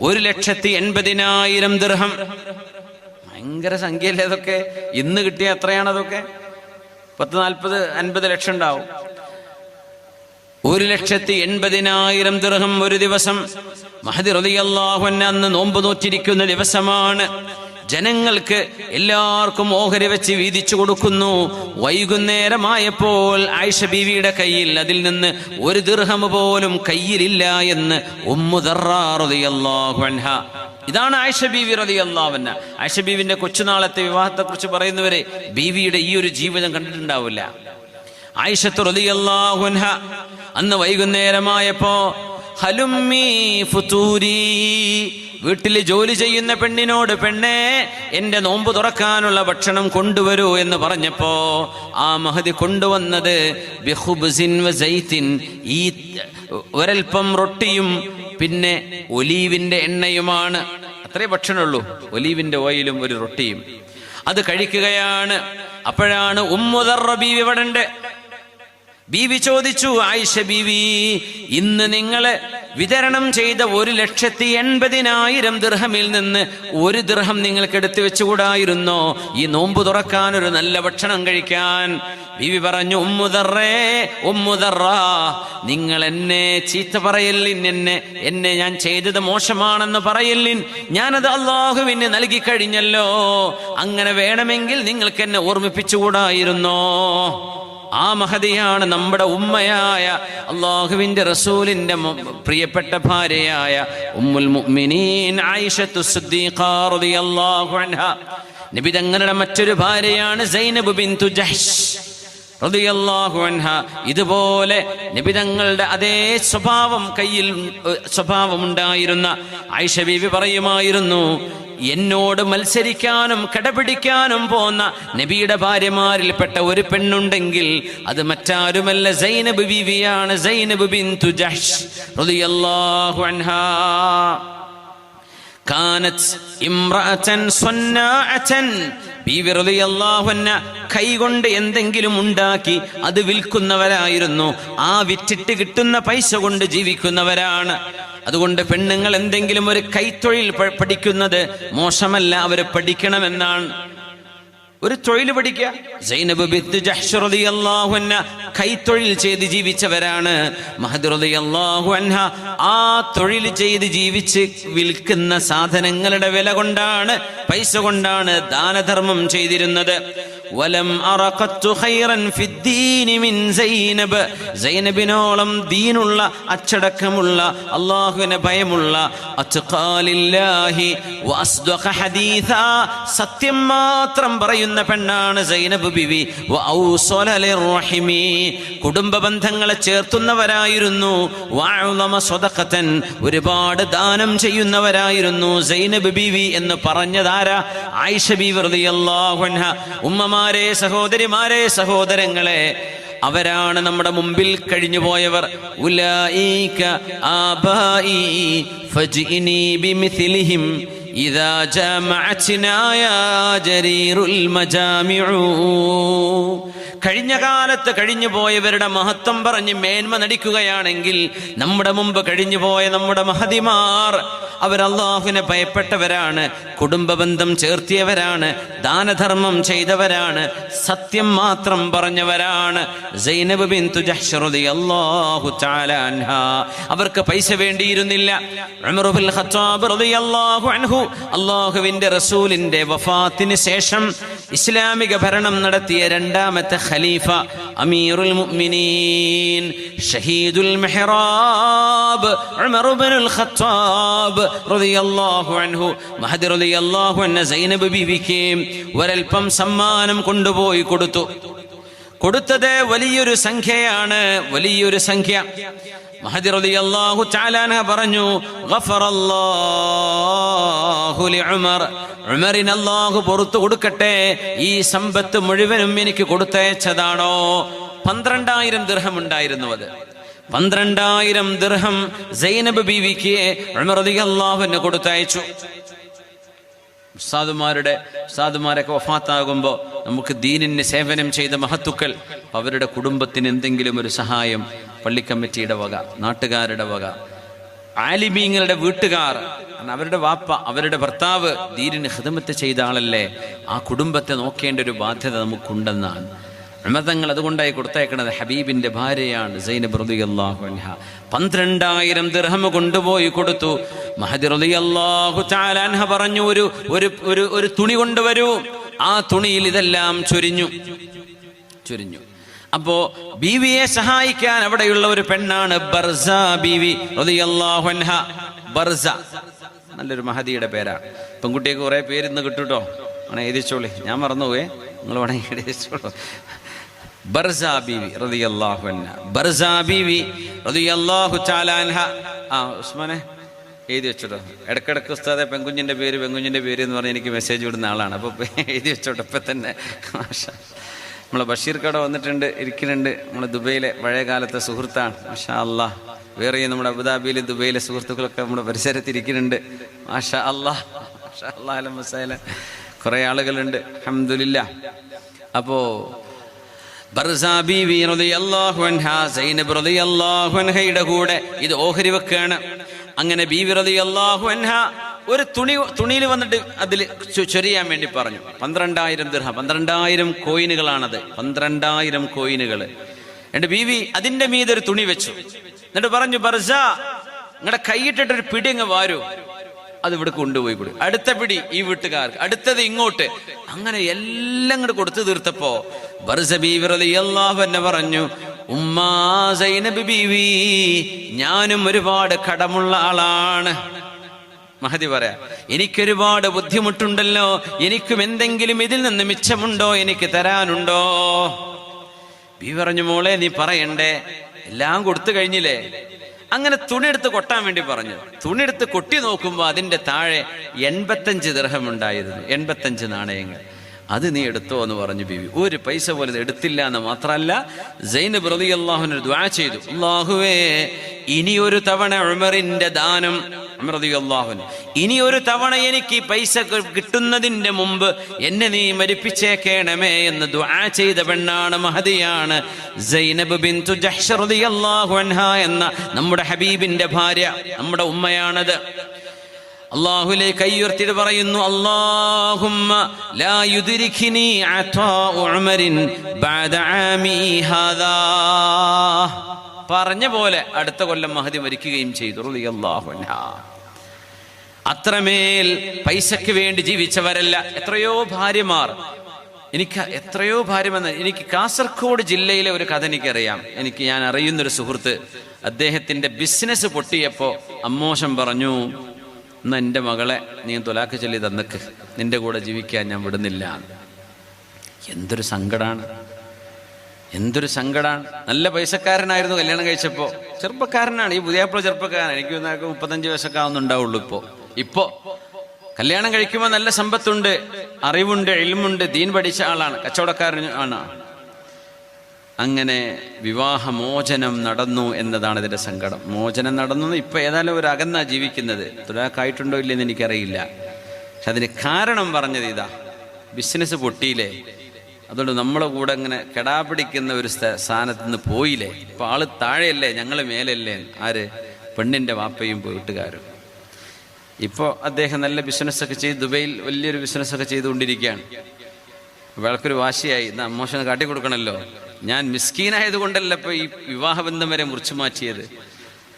1,80,000 ദിർഹം. ഭയങ്കര സംഖ്യയല്ലേ അതൊക്കെ? ഇന്ന് കിട്ടിയ എത്രയാണ് അതൊക്കെ? 40-50 ലക്ഷം ഉണ്ടാവും. 1,80,000 ദിർഹം ഒരു ദിവസം. മഹദി റളിയല്ലാഹു അൻഹു അന്ന് നോമ്പ് നോറ്റിരിക്കുന്ന ദിവസമാണ്. ജനങ്ങൾക്ക് എല്ലാവർക്കും ഓഹരി വെച്ച് വീതിച്ചു കൊടുക്കുന്നു. വൈകുന്നേരമായപ്പോൾ ആയിഷ ബീവിയുടെ കയ്യിൽ അതിൽ നിന്ന് 1 ദിർഹം പോലും കയ്യിലില്ല എന്ന് ഉമ്മു ദർറാ റളിയല്ലാഹു അൻഹ. ഇതാണ് ആയിഷ ബീവി റളിയല്ലാഹു അൻഹ. ആയിഷ ബീവിന്റെ കൊച്ചുനാളത്തെ വിവാഹത്തെ കുറിച്ച് പറയുന്നവരെ ബീവിയുടെ ഈ ഒരു ജീവിതം കണ്ടിട്ടുണ്ടാവില്ല. ആയിഷത്തു റളിയല്ലാഹു അൻഹ അന്ന് വൈകുന്നേരമായപ്പോ ഹലുമ്മി ഫുതൂരി, വീട്ടിൽ ജോലി ചെയ്യുന്ന പെണ്ണിനോട്, പെണ്ണേ എന്റെ നോമ്പ് തുറക്കാനുള്ള ഭക്ഷണം കൊണ്ടുവരൂ എന്ന് പറഞ്ഞപ്പോ ആ മഹദി കൊണ്ടുവന്നത് ബിഖുബ്സിൻ വസൈത്തിൻ, ഈ ഒരൽപ്പം റൊട്ടിയും പിന്നെ ഒലീവിന്റെ എണ്ണയുമാണ്. അത്രേ ഭക്ഷണമുള്ളൂ, ഒലീവിന്റെ ഓയിലും ഒരു റൊട്ടിയും. അത് കഴിക്കുകയാണ്. അപ്പോഴാണ് ഉമ്മു ദർറ ബീവി ഇവിടെ ഉണ്ട്. ബീവി ചോദിച്ചു, ആയിഷ ബീവി, ഇന്ന് നിങ്ങള് വിതരണം ചെയ്ത 1,80,000 ദിർഹമിൽ നിന്ന് 1 ദിർഹം നിങ്ങൾക്ക് എടുത്തു വെച്ചുകൂടായിരുന്നോ ഈ നോമ്പ് തുറക്കാൻ, ഒരു നല്ല ഭക്ഷണം കഴിക്കാൻ? ബീവി പറഞ്ഞു, ഉമ്മു ദർറാ, നിങ്ങൾ എന്നെ ചീത്ത പറയല്ലിൻ, എന്നെ ഞാൻ ചെയ്തത് മോശമാണെന്ന് പറയല്ലിൻ. ഞാനത് അള്ളാഹുവിന് നൽകി കഴിഞ്ഞല്ലോ. അങ്ങനെ വേണമെങ്കിൽ നിങ്ങൾക്ക് എന്നെ ഓർമ്മിപ്പിച്ചുകൂടായിരുന്നോ? ആ മഹദിയാണ് നമ്മുടെ ഉമ്മയായ അള്ളാഹുവിന്റെ റസൂലിന്റെ പ്രിയപ്പെട്ട ഭാര്യയായ ഉമ്മുൽ മുഅ്മിനീൻ ആയിഷത്തു സിദ്ദീഖ റളിയല്ലാഹു അൻഹ. നബി തങ്ങളുടെ മറ്റൊരു ഭാര്യയാണ് സൈനബ് ബിൻതു ജഹ്ഷ് റളിയല്ലാഹു അൻഹ. ഇതുപോലെ നബി തങ്ങളുടെ അതേ സ്വഭാവം ഉണ്ടായിരുന്ന ആയിഷ ബീവി പറയുമായിരുന്നു, എന്നോട് മത്സരിക്കാനും കടപിടിക്കാനും പോന്ന നബിയുടെ ഭാര്യമാരിൽപ്പെട്ട ഒരു പെണ്ണുണ്ടെങ്കിൽ അത് മറ്റാരുമല്ല, സൈനബ് ബീവിയാണ്, സൈനബ് ബിൻതു ജഹ്ഷ് റളിയല്ലാഹു അൻഹാ. കാനത് ഇംറഅതൻ സ്വന്നാഅതൻ, ബീവി റളിയല്ലാഹു അൻഹ കൈകൊണ്ട് എന്തെങ്കിലും ഉണ്ടാക്കി അത് വിൽക്കുന്നവരായിരുന്നു. ആ വിറ്റിട്ട് കിട്ടുന്ന പൈസ കൊണ്ട് ജീവിക്കുന്നവരാണ്. അതുകൊണ്ട് പെണ്ണുങ്ങൾ എന്തെങ്കിലും ഒരു കൈത്തൊഴിൽ പഠിക്കുന്നത് മോശമല്ല, അവർ പഠിക്കണമെന്നാണ്. ഒരു തൊഴിൽ പഠിക്കുക. സൈനബ് ബിൻത് ജഹ്ഷ് റളിയല്ലാഹു അൻഹ കൈത്തൊഴിൽ ചെയ്ത് ജീവിച്ചവരാണ്. മഹദി റളിയല്ലാഹു അൻഹ ആ തൊഴിൽ ചെയ്ത് ജീവിച്ച് വിൽക്കുന്ന സാധനങ്ങളുടെ വില കൊണ്ടാണ്, പൈസ കൊണ്ടാണ് ദാനധർമ്മം ചെയ്തിരുന്നത്. വലം അറഖത്തു ഖൈറൻ ഫിദ്ദീനി മിൻ സൈനബ്, സൈനബിനോളം ദീനുള്ള, അച്ചടക്കമുള്ള, അല്ലാഹുവിനെ ഭയമുള്ള, അത്ഖാലില്ലാഹി വഅസ്ദഖ ഹദീസ, സത്യം മാത്രം പറയുന്ന പെണ്ണാണ് സൈനബ് ബിവി. വഔസല ലിർറഹിമി, കുടുംബ ബന്ധങ്ങളെ ചേർത്തുന്നവരായിരുന്നു. വഅളമ സദഖതൻ, ഒരുപാട് ദാനം ചെയ്യുന്നവരായിരുന്നു സൈനബ് ബിവി എന്ന് പറഞ്ഞതാരാ? ആയിഷ ബീവി റളിയല്ലാഹു അൻഹ. ഉമ്മമാരെ, സഹോദരിമാരെ, സഹോദരങ്ങളെ, അവരാണ് നമ്മുടെ മുമ്പിൽ കഴിഞ്ഞു പോയവർ. ഉലൈക ആബായി ഫജ്ഇനി ബിമിസ്ലിഹിം ഇദാ ജമഅത്നാ യാ ജരീറുൽ മജാമിഉ. കഴിഞ്ഞ കാലത്ത് കഴിഞ്ഞു പോയവരുടെ മഹത്വം പറഞ്ഞ് മേന്മ നടിക്കുകയാണെങ്കിൽ നമ്മുടെ മുമ്പ് കഴിഞ്ഞു പോയ നമ്മുടെ മഹദിമാർ അവർ അല്ലാഹുവിനെ ഭയപ്പെട്ടവരാണ്, കുടുംബ ബന്ധം ചേർത്തിയവരാണ്, ദാനധർമ്മം ചെയ്തവരാണ്, സത്യം മാത്രം പറഞ്ഞവരാണ്. സൈനബ് ബിൻതു ജഹ്ഷ് റളിയല്ലാഹു തആല അൻഹാ, അവർക്ക് പൈസ വേണ്ടിയിരുന്നില്ല. ഉമർ ഇബ്നുൽ ഖത്താബ് റളിയല്ലാഹു അൻഹു അല്ലാഹുവിന്റെ റസൂലിന്റെ വഫാത്തിന് ശേഷം ഇസ്ലാമിക ഭരണം നടത്തിയ രണ്ടാമത്തെ ഖലീഫ, അമീറുൽ മുഅ്മിനീൻ, ഷഹീദുൽ മിഹ്റാബ് ഉമർ ഇബ്നുൽ ഖത്താബ് റളിയല്ലാഹു അൻഹു, മഹദി റളിയല്ലാഹു അൻഹ സൈനബ് ബീവിക്ക് ഒരൽപ്പം സമ്മാനം കൊണ്ടുപോയി കൊടുത്തത് വലിയൊരു സംഖ്യയാണ്, വലിയൊരു സംഖ്യ. മഹദി റളിയല്ലാഹു തആല അൻഹ പറഞ്ഞു, ഗഫറല്ലാഹു ലിഉമർ, ഉമറിന് അല്ലാഹു പുറത്തു കൊടുക്കട്ടെ, ഈ സമ്പത്ത് മുഴുവനും എനിക്ക് കൊടുത്തയച്ചതാണോ? 12,000 ദിർഹം ഉണ്ടായിരുന്നു. അത് 12,000 ദിർഹം സൈനബ് ബീവിക്ക് ഉമർ റളിയല്ലാഹു അൻഹു കൊടുത്തയച്ചു. ഉസ്താദുമാരൊക്കെ വഫാത്താകുമ്പോൾ നമുക്ക് ദീനിന് സേവനം ചെയ്ത മഹത്തുക്കൾ അവരുടെ കുടുംബത്തിന് എന്തെങ്കിലും ഒരു സഹായം പള്ളിക്കമ്മിറ്റിയുടെ വക, നാട്ടുകാരുടെ വക, ആലിമീങ്ങളുടെ വീട്ടുകാർ, അവരുടെ വാപ്പ, അവരുടെ ഭർത്താവ് ദീനിന് ഖിദ്മത്ത് ചെയ്ത ആളല്ലേ, ആ കുടുംബത്തെ നോക്കേണ്ട ഒരു ബാധ്യത നമുക്കുണ്ടെന്നാണ് ഉമർ തങ്ങൾ അതുകൊണ്ടായി കൊടുത്തയക്കണത്. ഹബീബിന്റെ ഭാര്യയാണ് സൈനബ് റളിയല്ലാഹു അൻഹ. 12,000 ദിർഹം കൊണ്ടുപോയി കൊടുത്തു. മഹദി റളിയല്ലാഹു തആല അൻഹ പറഞ്ഞു, ഒരു തുണി കൊണ്ടുവരൂ. ആ തുണിയിൽ ഇതെല്ലാം ചൊരിഞ്ഞു. അപ്പോ ബീവിയെ സഹായിക്കാൻ അവിടെയുള്ള ഒരു പെണ്ണാണ് ബർസ ബീവി റളിയല്ലാഹു അൻഹ. ബർസ നല്ലൊരു മഹദിയുടെ പേരാണ്. പെൺകുട്ടിയൊക്കെ കുറെ പേര് ഇന്ന് കിട്ടൂട്ടോ, അങ്ങനെ എഴുതിച്ചോളി, ഞാൻ മറന്നുപോയേ, നിങ്ങൾ വേണമെങ്കിൽ എഴുതിച്ചോളൂ. ബർസ ബീവി റളിയല്ലാഹു അൻഹ. ബർസ ബീവി റളിയല്ലാഹു തആല അൻഹ. ഉസ്മാനെ എഴുതി വെച്ചോട്ടോ. ഇടക്കിടക്ക് ഉസ്താദെ പെൺകുഞ്ഞിന്റെ പേര് എന്ന് പറഞ്ഞ് എനിക്ക് മെസ്സേജ് വിടുന്ന ആളാണ്. അപ്പൊ എഴുതി വെച്ചോട്ടോ ഇപ്പൊ തന്നെ. നമ്മളെ ബഷീർ കട വന്നിട്ടുണ്ട്, ഇരിക്കുന്നുണ്ട്. നമ്മളെ ദുബൈയിലെ പഴയ കാലത്തെ സുഹൃത്താണ്. മാഷാ അല്ലാഹ്. വേറെയും നമ്മുടെ അബുദാബിയിലെ ദുബൈയിലെ സുഹൃത്തുക്കളൊക്കെ നമ്മുടെ പരിസരത്തിരിക്കുന്നുണ്ട്. മാഷാ അല്ലാഹ്, മാഷാ അല്ലാഹ്, അലം വസഹല. കുറെ ആളുകളുണ്ട്, അൽഹംദുലില്ലാഹ്. അപ്പോ ബർസ ബീവി റളിയല്ലാഹു അൻഹ സൈനബ് റളിയല്ലാഹു അൻഹയുടെ കൂടെ ഇത് ഓഹരി വെക്കാണ്. അങ്ങനെ ബീവി റളിയല്ലാഹു അൻഹ ഒരു തുണിയിൽ വന്നിട്ട് അതിൽ ചൊരിയാൻ വേണ്ടി പറഞ്ഞു. 12,000 ദിർഹം, 12,000 കോയിനുകളാണത്, 12,000 കോയിനുകൾ. എന്നിട്ട് ബീവി അതിന്റെ മീതെ ഒരു തുണി വെച്ചു. എന്നിട്ട് പറഞ്ഞു, ബർസ നിങ്ങളുടെ കൈയിട്ടിട്ടൊരു പിടി അങ്ങ് വാരൂ, അത് ഇവിടെ കൊണ്ടുപോയി കൊടുക്കും. അടുത്ത പിടി ഈ വീട്ടുകാർക്ക്, അടുത്തത് ഇങ്ങോട്ട്, അങ്ങനെ എല്ലാം ഇങ്ങോട്ട് കൊടുത്തു തീർത്തപ്പോ ബർസ ബീവി റളിയല്ലാഹു അൻഹ പറഞ്ഞു, ഉമ്മാ സൈനബ് ബീവി, ഞാനും ഒരുപാട് കടമുള്ള ആളാണ്. മഹദി പറയാ, എനിക്കൊരുപാട് ബുദ്ധിമുട്ടുണ്ടല്ലോ, എനിക്കും എന്തെങ്കിലും ഇതിൽ നിന്ന് മിച്ചമുണ്ടോ, എനിക്ക് തരാനുണ്ടോ? ബീവി പറഞ്ഞു, മോളെ നീ പറയണ്ടേ, എല്ലാം കൊടുത്തു കഴിഞ്ഞില്ലേ. അങ്ങനെ തുണിയെടുത്ത് കൊട്ടാൻ വേണ്ടി പറഞ്ഞു. തുണിയെടുത്ത് കൊട്ടി നോക്കുമ്പോ അതിന്റെ താഴെ 85 ദിർഹം ഉണ്ടായിരുന്നു, 85 നാണയങ്ങൾ. അത് നീ എടുത്തോ എന്ന് പറഞ്ഞു ബീവി. ഒരു പൈസ പോലും എടുത്തില്ല എന്ന് മാത്രമല്ല, സൈനബ് റളിയല്ലാഹുവിന് ദുആ ചെയ്തു, അല്ലാഹുവേ ഇനിയൊരു തവണ ഉമറിന്റെ ദാനം, ഇനി ഒരു തവണ എനിക്ക് പൈസ കിട്ടുന്നതിന്റെ മുമ്പ് എന്നെ നീ മരിപ്പിച്ചേക്കണമേ എന്ന് ദുആ ചെയ്ത പെണ്ണാണ്, മഹദിയാണ് സൈനബ് ബിൻതു ജഹ്ഷ് റളിയല്ലാഹു അൻഹ എന്ന നമ്മുടെ ഹബീബിന്റെ ഭാര്യ, നമ്മുടെ ഉമ്മയാണത്. അല്ലാഹുവിലേക്ക് കൈയുയർത്തിയിട്ട് പറയുന്നു, അല്ലാഹുമ്മ ലാ യുദ്രിഖിനി അതാഉ ഉമറിൻ ബഅദ ആമി ഹാദാ. പറഞ്ഞ പോലെ അടുത്ത കൊല്ലം മഹദി മരിക്കുകയും ചെയ്തു റളിയല്ലാഹു അൻഹ. അത്രമേൽ പൈസയ്ക്ക് വേണ്ടി ജീവിച്ചവരല്ല. എത്രയോ ഭാര്യമാർ, എനിക്ക് കാസർഗോഡ് ജില്ലയിലെ ഒരു കഥ എനിക്കറിയാം. ഞാൻ അറിയുന്നൊരു സുഹൃത്ത്, അദ്ദേഹത്തിന്റെ ബിസിനസ് പൊട്ടിയപ്പോ അമ്മോശം പറഞ്ഞു, എന്നാ എൻ്റെ മകളെ നീ തൊലാക്ക് ചൊല്ലി തന്നക്ക്, നിന്റെ കൂടെ ജീവിക്കാൻ ഞാൻ വിടുന്നില്ല. എന്തൊരു സങ്കടാണ്. നല്ല പൈസക്കാരനായിരുന്നു കല്യാണം കഴിച്ചപ്പോ. ചെറുപ്പക്കാരനാണ്, ഈ പുതിയാപ്പിള ചെറുപ്പക്കാരൻ. എനിക്ക് 35 വയസ്സൊക്കെ ആവുന്നുണ്ടാവുള്ളൂ. ഇപ്പോ കല്യാണം കഴിക്കുമ്പോൾ നല്ല സമ്പത്തുണ്ട്, അറിവുണ്ട്, ഇൽമുണ്ട്, ദീൻ പഠിച്ച ആളാണ്, കച്ചവടക്കാരൻ ആണ്. അങ്ങനെ വിവാഹമോചനം നടന്നു എന്നതാണ് ഇതിന്റെ സങ്കടം. മോചനം നടന്നു. ഇപ്പൊ ഏതായാലും ഒരു അകന്നാ ജീവിക്കുന്നത്. തുലാക്കായിട്ടുണ്ടോ ഇല്ലെന്ന് എനിക്കറിയില്ല. പക്ഷെ അതിന് കാരണം പറഞ്ഞത് ഇതാ, ബിസിനസ് പൊട്ടിയില്ലേ, അതുകൊണ്ട് നമ്മളെ കൂടെ ഇങ്ങനെ കെടാപിടിക്കുന്ന ഒരു സ്ഥാനത്ത് നിന്ന് പോയില്ലേ. ഇപ്പൊ ആള് താഴെയല്ലേ, ഞങ്ങള് മേലല്ലേ. ആര്? പെണ്ണിന്റെ വാപ്പയും വീട്ടുകാരും. ഇപ്പോൾ അദ്ദേഹം നല്ല ബിസിനസ്സൊക്കെ ചെയ്ത് ദുബൈയിൽ വലിയൊരു ബിസിനസ്സൊക്കെ ചെയ്തുകൊണ്ടിരിക്കുകയാണ്. അയാൾക്കൊരു വാശിയായി, എന്നാ അമ്മോശനെ കാട്ടിക്കൊടുക്കണമല്ലോ. ഞാൻ മിസ്കീനായത് കൊണ്ടല്ല ഇപ്പോൾ ഈ വിവാഹബന്ധം വരെ മുറിച്ചു മാറ്റിയത്.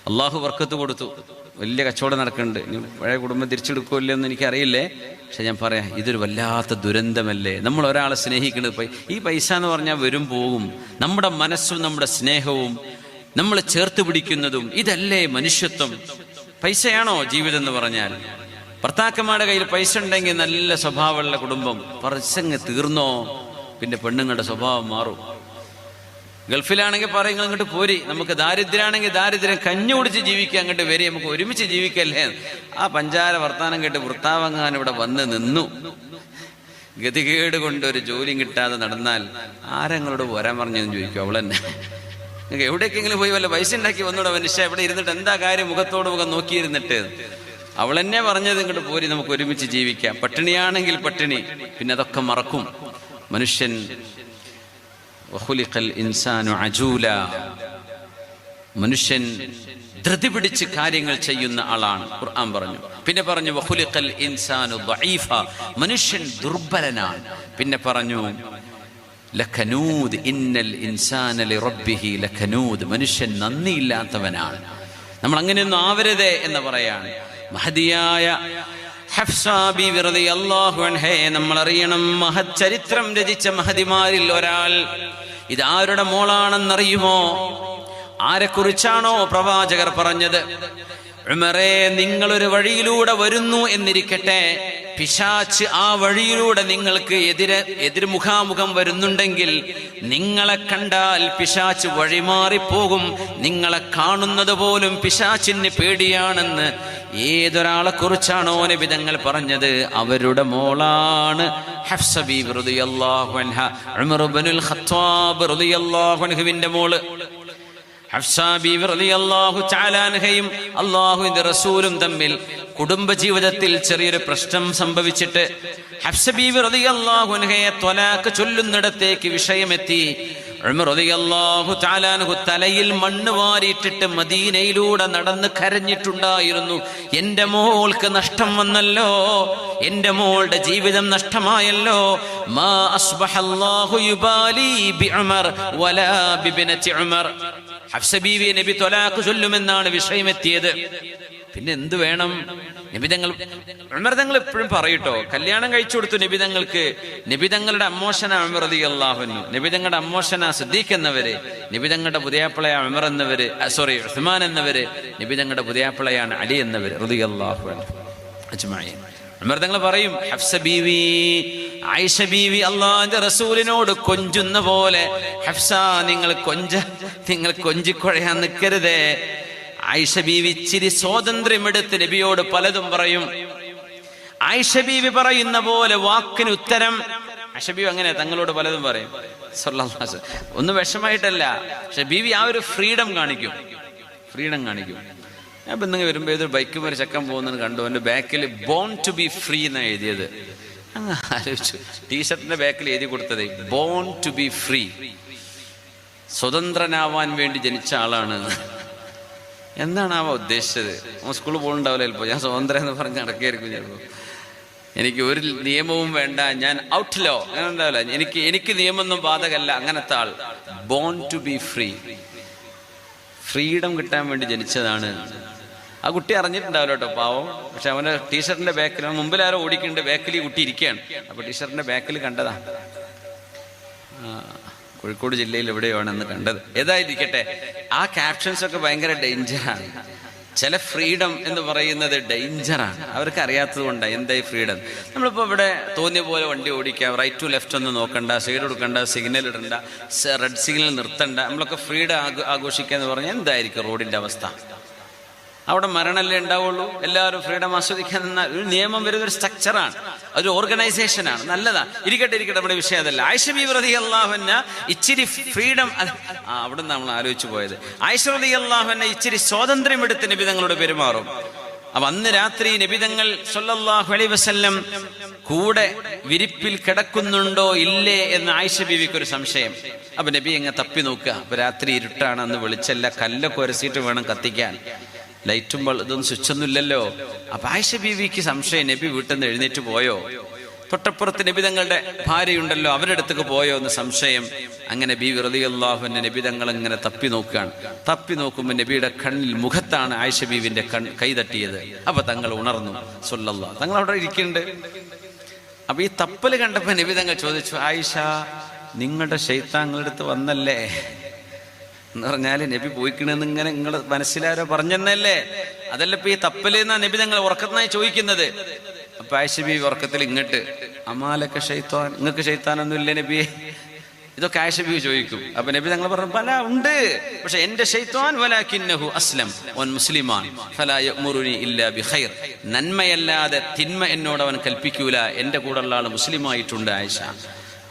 അള്ളാഹു ബർക്കത്ത് കൊടുത്തു, വലിയ കച്ചവടം നടക്കുന്നുണ്ട്. ഇനി പഴയ കുടുംബം തിരിച്ചെടുക്കുമല്ലോ എന്ന് എനിക്കറിയില്ലേ. പക്ഷെ ഞാൻ പറയാം, ഇതൊരു വല്ലാത്ത ദുരന്തമല്ലേ. നമ്മൾ ഒരാളെ സ്നേഹിക്കുന്നത്, ഈ പൈസ എന്ന് പറഞ്ഞാൽ വരും പോകും. നമ്മുടെ മനസ്സും നമ്മുടെ സ്നേഹവും നമ്മൾ ചേർത്ത് പിടിക്കുന്നതും ഇതല്ലേ മനുഷ്യത്വം. പൈസയാണോ ജീവിതം എന്ന് പറഞ്ഞാൽ? ഭർത്താക്കന്മാരുടെ കയ്യിൽ പൈസ ഉണ്ടെങ്കിൽ നല്ല സ്വഭാവമുള്ള കുടുംബം, പൈസങ്ങ് തീർന്നോ പിന്നെ പെണ്ണുങ്ങളുടെ സ്വഭാവം മാറും. ഗൾഫിലാണെങ്കിൽ പറയും ഇങ്ങോട്ട് പോരി, നമുക്ക് ദാരിദ്ര്യമാണെങ്കിൽ ദാരിദ്ര്യം കഞ്ഞി കുടിച്ച് ജീവിക്കുക, അങ്ങോട്ട് വരി, നമുക്ക് ഒരുമിച്ച് ജീവിക്കല്ലേ. ആ പഞ്ചാര വർത്താനം കേട്ട് വൃത്താവങ്ങാൻ ഇവിടെ വന്ന് നിന്നു. ഗതികേട് കൊണ്ട് ഒരു ജോലിയും കിട്ടാതെ നടന്നാൽ ആരെങ്ങളോട് വരാൻ പറഞ്ഞെന്ന് ചോദിക്കും. അവൾ തന്നെ നിങ്ങൾക്ക് എവിടേക്കെങ്കിലും പോയി വല്ല പൈസ ഉണ്ടാക്കി വന്നൂടെ മനുഷ്യ, ഇവിടെ ഇരുന്നിട്ട് എന്താ കാര്യം, മുഖത്തോട് മുഖം നോക്കിയിരുന്നിട്ട്. അവൾ തന്നെ പറഞ്ഞത് ഇങ്ങോട്ട് പോരി, നമുക്ക് ഒരുമിച്ച് ജീവിക്കാം. പട്ടിണിയാണെങ്കിൽ പട്ടിണി, പിന്നെ അതൊക്കെ മറക്കും മനുഷ്യൻ. വഖുലിഖൽ ഇൻസാനു അജൂല, മനുഷ്യൻ ധൃതി പിടിച്ച് കാര്യങ്ങൾ ചെയ്യുന്ന ആളാണ് ഖുർആൻ പറഞ്ഞു. പിന്നെ പറഞ്ഞു വഖുലിഖൽ ഇൻസാനു ദഈഫ, മനുഷ്യൻ ദുർബലനാണ്. പിന്നെ പറഞ്ഞു ലഖനൂദ് ഇന്നൽ ഇൻസാന ലിറബ്ബിഹി ലഖനൂദ്, മനുഷ്യൻ നന്ദിയില്ലാത്തവനാണ്. നമ്മൾ അങ്ങനെയൊന്നും ആവരുതേ എന്ന് പറയാണ്. മഹദിയായ ഹഫ്സ ബീവി റളിയല്ലാഹു അൻഹയെ നമ്മൾ അറിയണം. മഹത് ചരിത്രം രചിച്ച മഹദിമാരിൽ ഒരാൾ. ഇതാരുടെ മോളാണെന്നറിയുമോ? ആരെക്കുറിച്ചാണോ പ്രവാചകർ പറഞ്ഞത്? ഉമറേ, നിങ്ങളൊരു വഴിയിലൂടെ വരുന്നു എന്നിരിക്കട്ടെ, പിശാച്ച് ആ വഴിയിലൂടെ നിങ്ങൾക്ക് എതിര് മുഖാമുഖം വരുന്നുണ്ടെങ്കിൽ നിങ്ങളെ കണ്ടാൽ പിശാച്ച് വഴിമാറിപ്പോകും. നിങ്ങളെ കാണുന്നത് പോലും പിശാച്ചിന് പേടിയാണെന്ന് ഏതൊരാളെ കുറിച്ചാണോ നബി തങ്ങൾ പറഞ്ഞത്, അവരുടെ മോളാണ് ഹഫ്സ ബീവി റളിയല്ലാഹു അൻഹ, ഉമർ ഇബ്നുൽ ഖത്താബ് റളിയല്ലാഹു അൻഹുവിന്റെ മോള്. ഹഫ്സ ബീവി റളിയല്ലാഹു തആല അൻഹയും അല്ലാഹുവിന്റെ റസൂലും തമ്മിൽ കുടുംബജീവിതത്തിൽ ചെറിയൊരു പ്രശ്നം സംഭവിച്ചിട്ട് ഹഫ്സ ബീവി റളിയല്ലാഹു അൻഹയെ ത്വലാഖ് ചൊല്ലുന്നിടത്തേക്ക് വിഷയമെത്തി. ഉമർ റളിയല്ലാഹു തആല അൻഹു തലയിൽ മണ്ണ് വാരിയിട്ടിട്ട് മദീനയിലൂടെ നടന്ന് കരഞ്ഞിട്ടുണ്ടായിരുന്നു. എന്റെ മോൾക്ക് നഷ്ടം വന്നല്ലോ, എന്റെ മോളുടെ ജീവിതം നഷ്ടമായല്ലോ. മാ അസ്ബഹല്ലാഹു യുബാലി ബി ഉമർ വലാ ബിബനതി ഉമർ. ഹഫ്സ ബീവിയെ നബി ത്വലാഖ് ചൊല്ലുമെന്നാണ് വിഷയമെത്തിയത്. പിന്നെ എന്ത് വേണം? നിബിതങ്ങൾ ഉമർ തങ്ങൾ എപ്പോഴും പറയൂട്ടോ, കല്യാണം കഴിച്ചു കൊടുത്തു നിബിതങ്ങൾക്ക്. നിബിതങ്ങളുടെ അമ്മോശന ഉമർ റളിയല്ലാഹു അൻഹു, നിബിതങ്ങളുടെ അമ്മോശന സിദ്ദീഖ് എന്നവര്, നിബിതങ്ങളുടെ പുതിയാപ്പിളയാണ് ഉമർ എന്നവര്, ഉസ്മാൻ എന്നവര്, നിബിതങ്ങളുടെ പുതിയാപ്പിളയാണ് അലി എന്നവര് റളിയല്ലാഹു അൻഹു അജ്മഈൻ. ഉമർ തങ്ങൾ പറയും, ഹഫ്സ ബീവി, ആയിഷ ബീവി അല്ലാഹുവിന്റെ റസൂലിനോട് കൊഞ്ചുന്ന പോലെ ഹഫ്സ നിങ്ങൾ കൊഞ്ചിക്കൊഴയാൻ നിൽക്കരുതേ. ആയിഷ ബീവി ഇച്ചിരി സ്വാതന്ത്ര്യമെടുത്ത് നബിയോട് പലതും പറയും. ആയിഷ ബീവി പറയുന്ന പോലെ വാക്കിന് ഉത്തരം. ആയിഷ ബീവി അങ്ങനെ തങ്ങളോട് പലതും പറയും സല്ലല്ലാഹു അലൈഹി വസല്ലം. ഒന്നും വിഷമായിട്ടല്ല, പക്ഷെ ബീവി ആ ഒരു ഫ്രീഡം കാണിക്കും. ഞാൻ ബന്ധങ്ങൾ വരുമ്പോൾ ഏതൊരു ബൈക്ക് വരെ ചക്കൻ പോകുന്നത് കണ്ടു. എൻ്റെ ബാക്കിൽ ബോൺ ടു ബി ഫ്രീ എന്നാണ് എഴുതിയത്. അങ്ങ് ആലോചിച്ചു, ടീഷർട്ടിന്റെ ബാക്കിൽ എഴുതി കൊടുത്തത് ബോൺ ടു ബി ഫ്രീ, സ്വതന്ത്രനാവാൻ വേണ്ടി ജനിച്ച ആളാണ്. എന്താണ് അവ ഉദ്ദേശിച്ചത്? സ്കൂളിൽ പോകുന്നുണ്ടാവില്ല ചിലപ്പോൾ. ഞാൻ സ്വതന്ത്രം എന്ന് പറഞ്ഞ് നടക്കുകയായിരിക്കും ചിലപ്പോൾ. എനിക്ക് ഒരു നിയമവും വേണ്ട, ഞാൻ ഔട്ട് ലോ, അങ്ങനെ ഉണ്ടാവില്ല. എനിക്ക് നിയമമൊന്നും ബാധകല്ല, അങ്ങനത്തെ ആൾ. Born to be free, freedom കിട്ടാൻ വേണ്ടി ജനിച്ചതാണ്. ആ കുട്ടി അറിഞ്ഞിട്ടുണ്ടാവില്ല കേട്ടോ, പാവം. പക്ഷെ അവന്റെ ടീഷർട്ടിന്റെ ബാക്കിൽ, മുമ്പിൽ ആരോ ഓടിക്കുന്നുണ്ട്, ബാക്കിൽ ഈ കുട്ടി ഇരിക്കുകയാണ്. അപ്പൊ ടീഷർട്ടിന്റെ ബാക്കിൽ കണ്ടതാ, കോഴിക്കോട് ജില്ലയിൽ എവിടെയാണ് എന്ന് കണ്ടത്. ഏതായിരിക്കട്ടെ, ആ ക്യാപ്ഷൻസ് ഒക്കെ ഭയങ്കര ഡേഞ്ചറാണ്. ചില ഫ്രീഡം എന്ന് പറയുന്നത് ഡേഞ്ചറാണ്. അവർക്ക് അറിയാത്തത് കൊണ്ടാണ് എന്തായി ഫ്രീഡം. നമ്മളിപ്പോൾ ഇവിടെ തോന്നിയ പോലെ വണ്ടി ഓടിക്കാം, റൈറ്റ് ടു ലെഫ്റ്റ് ഒന്നും നോക്കണ്ട, സൈഡ് കൊടുക്കണ്ട, സിഗ്നൽ ഇടണ്ട, റെഡ് സിഗ്നൽ നിർത്തണ്ട, നമ്മളൊക്കെ ഫ്രീഡം ആഘോഷിക്കുക എന്ന് പറഞ്ഞാൽ എന്തായിരിക്കും റോഡിന്റെ അവസ്ഥ? അവിടെ മരണമല്ലേ ഉണ്ടാവുള്ളൂ. എല്ലാവരും ഫ്രീഡം ആസ്വദിക്കാൻ നിന്ന ഒരു നിയമം വരുന്നൊരു സ്ട്രക്ചറാണ്, ഒരു ഓർഗനൈസേഷനാണ്. നല്ലതാ. ഇരിക്കട്ടെ, നമ്മുടെ വിഷയം അതല്ല. ആയിഷ ബീവി റളിയല്ലാഹു അൻഹ ഇച്ചിരി ഫ്രീഡം, അവിടെ നിന്ന് നമ്മൾ ആലോചിച്ചു പോയത്. ആയിഷ റളിയല്ലാഹു അൻഹ ഇച്ചിരി സ്വാതന്ത്ര്യം എടുത്ത് നബി തങ്ങളോട് പെരുമാറും. അപ്പൊ അന്ന് രാത്രി നബി തങ്ങൾ സല്ലല്ലാഹു അലൈഹി വസല്ലം കൂടെ വിരിപ്പിൽ കിടക്കുന്നുണ്ടോ ഇല്ലേ എന്ന് ആയിഷ ബീവിക്ക് ഒരു സംശയം. അപ്പൊ നബി എങ്ങനെ തപ്പി നോക്കുക. അപ്പൊ രാത്രി ഇരുട്ടാണ്, അന്ന് വെളിച്ചല്ല, കല്ലൊക്കെ ഉരസിയിട്ട് വേണം കത്തിക്കാൻ. ലൈറ്റും ഇതൊന്നും സ്വിച്ചൊന്നും ഇല്ലല്ലോ. അപ്പൊ ആയിഷ ബീവിക്ക് സംശയം, നബി വീട്ടിൽ നിന്ന് എഴുന്നേറ്റ് പോയോ, തൊട്ടപ്പുറത്ത് നബി തങ്ങളുടെ ഭാര്യയുണ്ടല്ലോ, അവരുടെ അടുത്തേക്ക് പോയോ എന്ന് സംശയം. അങ്ങനെ ബീവി റളിയല്ലാഹു അൻഹ നബി തങ്ങൾ ഇങ്ങനെ തപ്പി നോക്കുകയാണ്. തപ്പി നോക്കുമ്പോൾ നബിയുടെ കണ്ണിൽ, മുഖത്താണ് ആയിഷ ബീവിന്റെ കൈ തട്ടിയത്. അപ്പൊ തങ്ങൾ ഉണർന്നു സല്ലല്ലാഹു. തങ്ങൾ അവിടെ ഇരിക്കുന്നുണ്ട്. അപ്പൊ ഈ തപ്പല് കണ്ടപ്പോ നബി തങ്ങൾ ചോദിച്ചു, ആയിഷ, നിങ്ങളുടെ ശൈത്താൻ അടുത്ത് വന്നല്ലേ എന്ന് പറഞ്ഞാല് നബി പോയിക്കണെന്ന് ഇങ്ങനെ നിങ്ങളുടെ മനസ്സിലാരോ പറഞ്ഞെന്നല്ലേ? അതല്ല ഇപ്പൊ ഈ തപ്പലെന്നാ നബി തങ്ങൾ ഉറക്കത്തിനായി ചോദിക്കുന്നത്. അപ്പൊ ആയിഷ ബീവി ഉറക്കത്തിൽ ഇങ്ങോട്ട്, അമാലൊക്കെ ഷൈത്താൻ, നിങ്ങൾക്ക് ഷൈത്താനൊന്നും ഇല്ലേ നബിയെ? ഇതൊക്കെ ആയിഷ ബീവി ചോദിക്കും. അപ്പൊ നബി തങ്ങൾ പറഞ്ഞു ബല ഉണ്ട്, പക്ഷെ എന്റെ ശൈത്വാൻ വലാകിന്നഹു അസ്ലം വൻ മുസ്ലിമാൻ ഫലാ യഅ്മുറുനി ഇല്ലാ ബിഖൈർ, നന്മയല്ലാതെ തിന്മ എന്നോട് അവൻ കൽപ്പിക്കൂല, എന്റെ കൂടെയുള്ള ആൾ മുസ്ലിമായിട്ടുണ്ട്.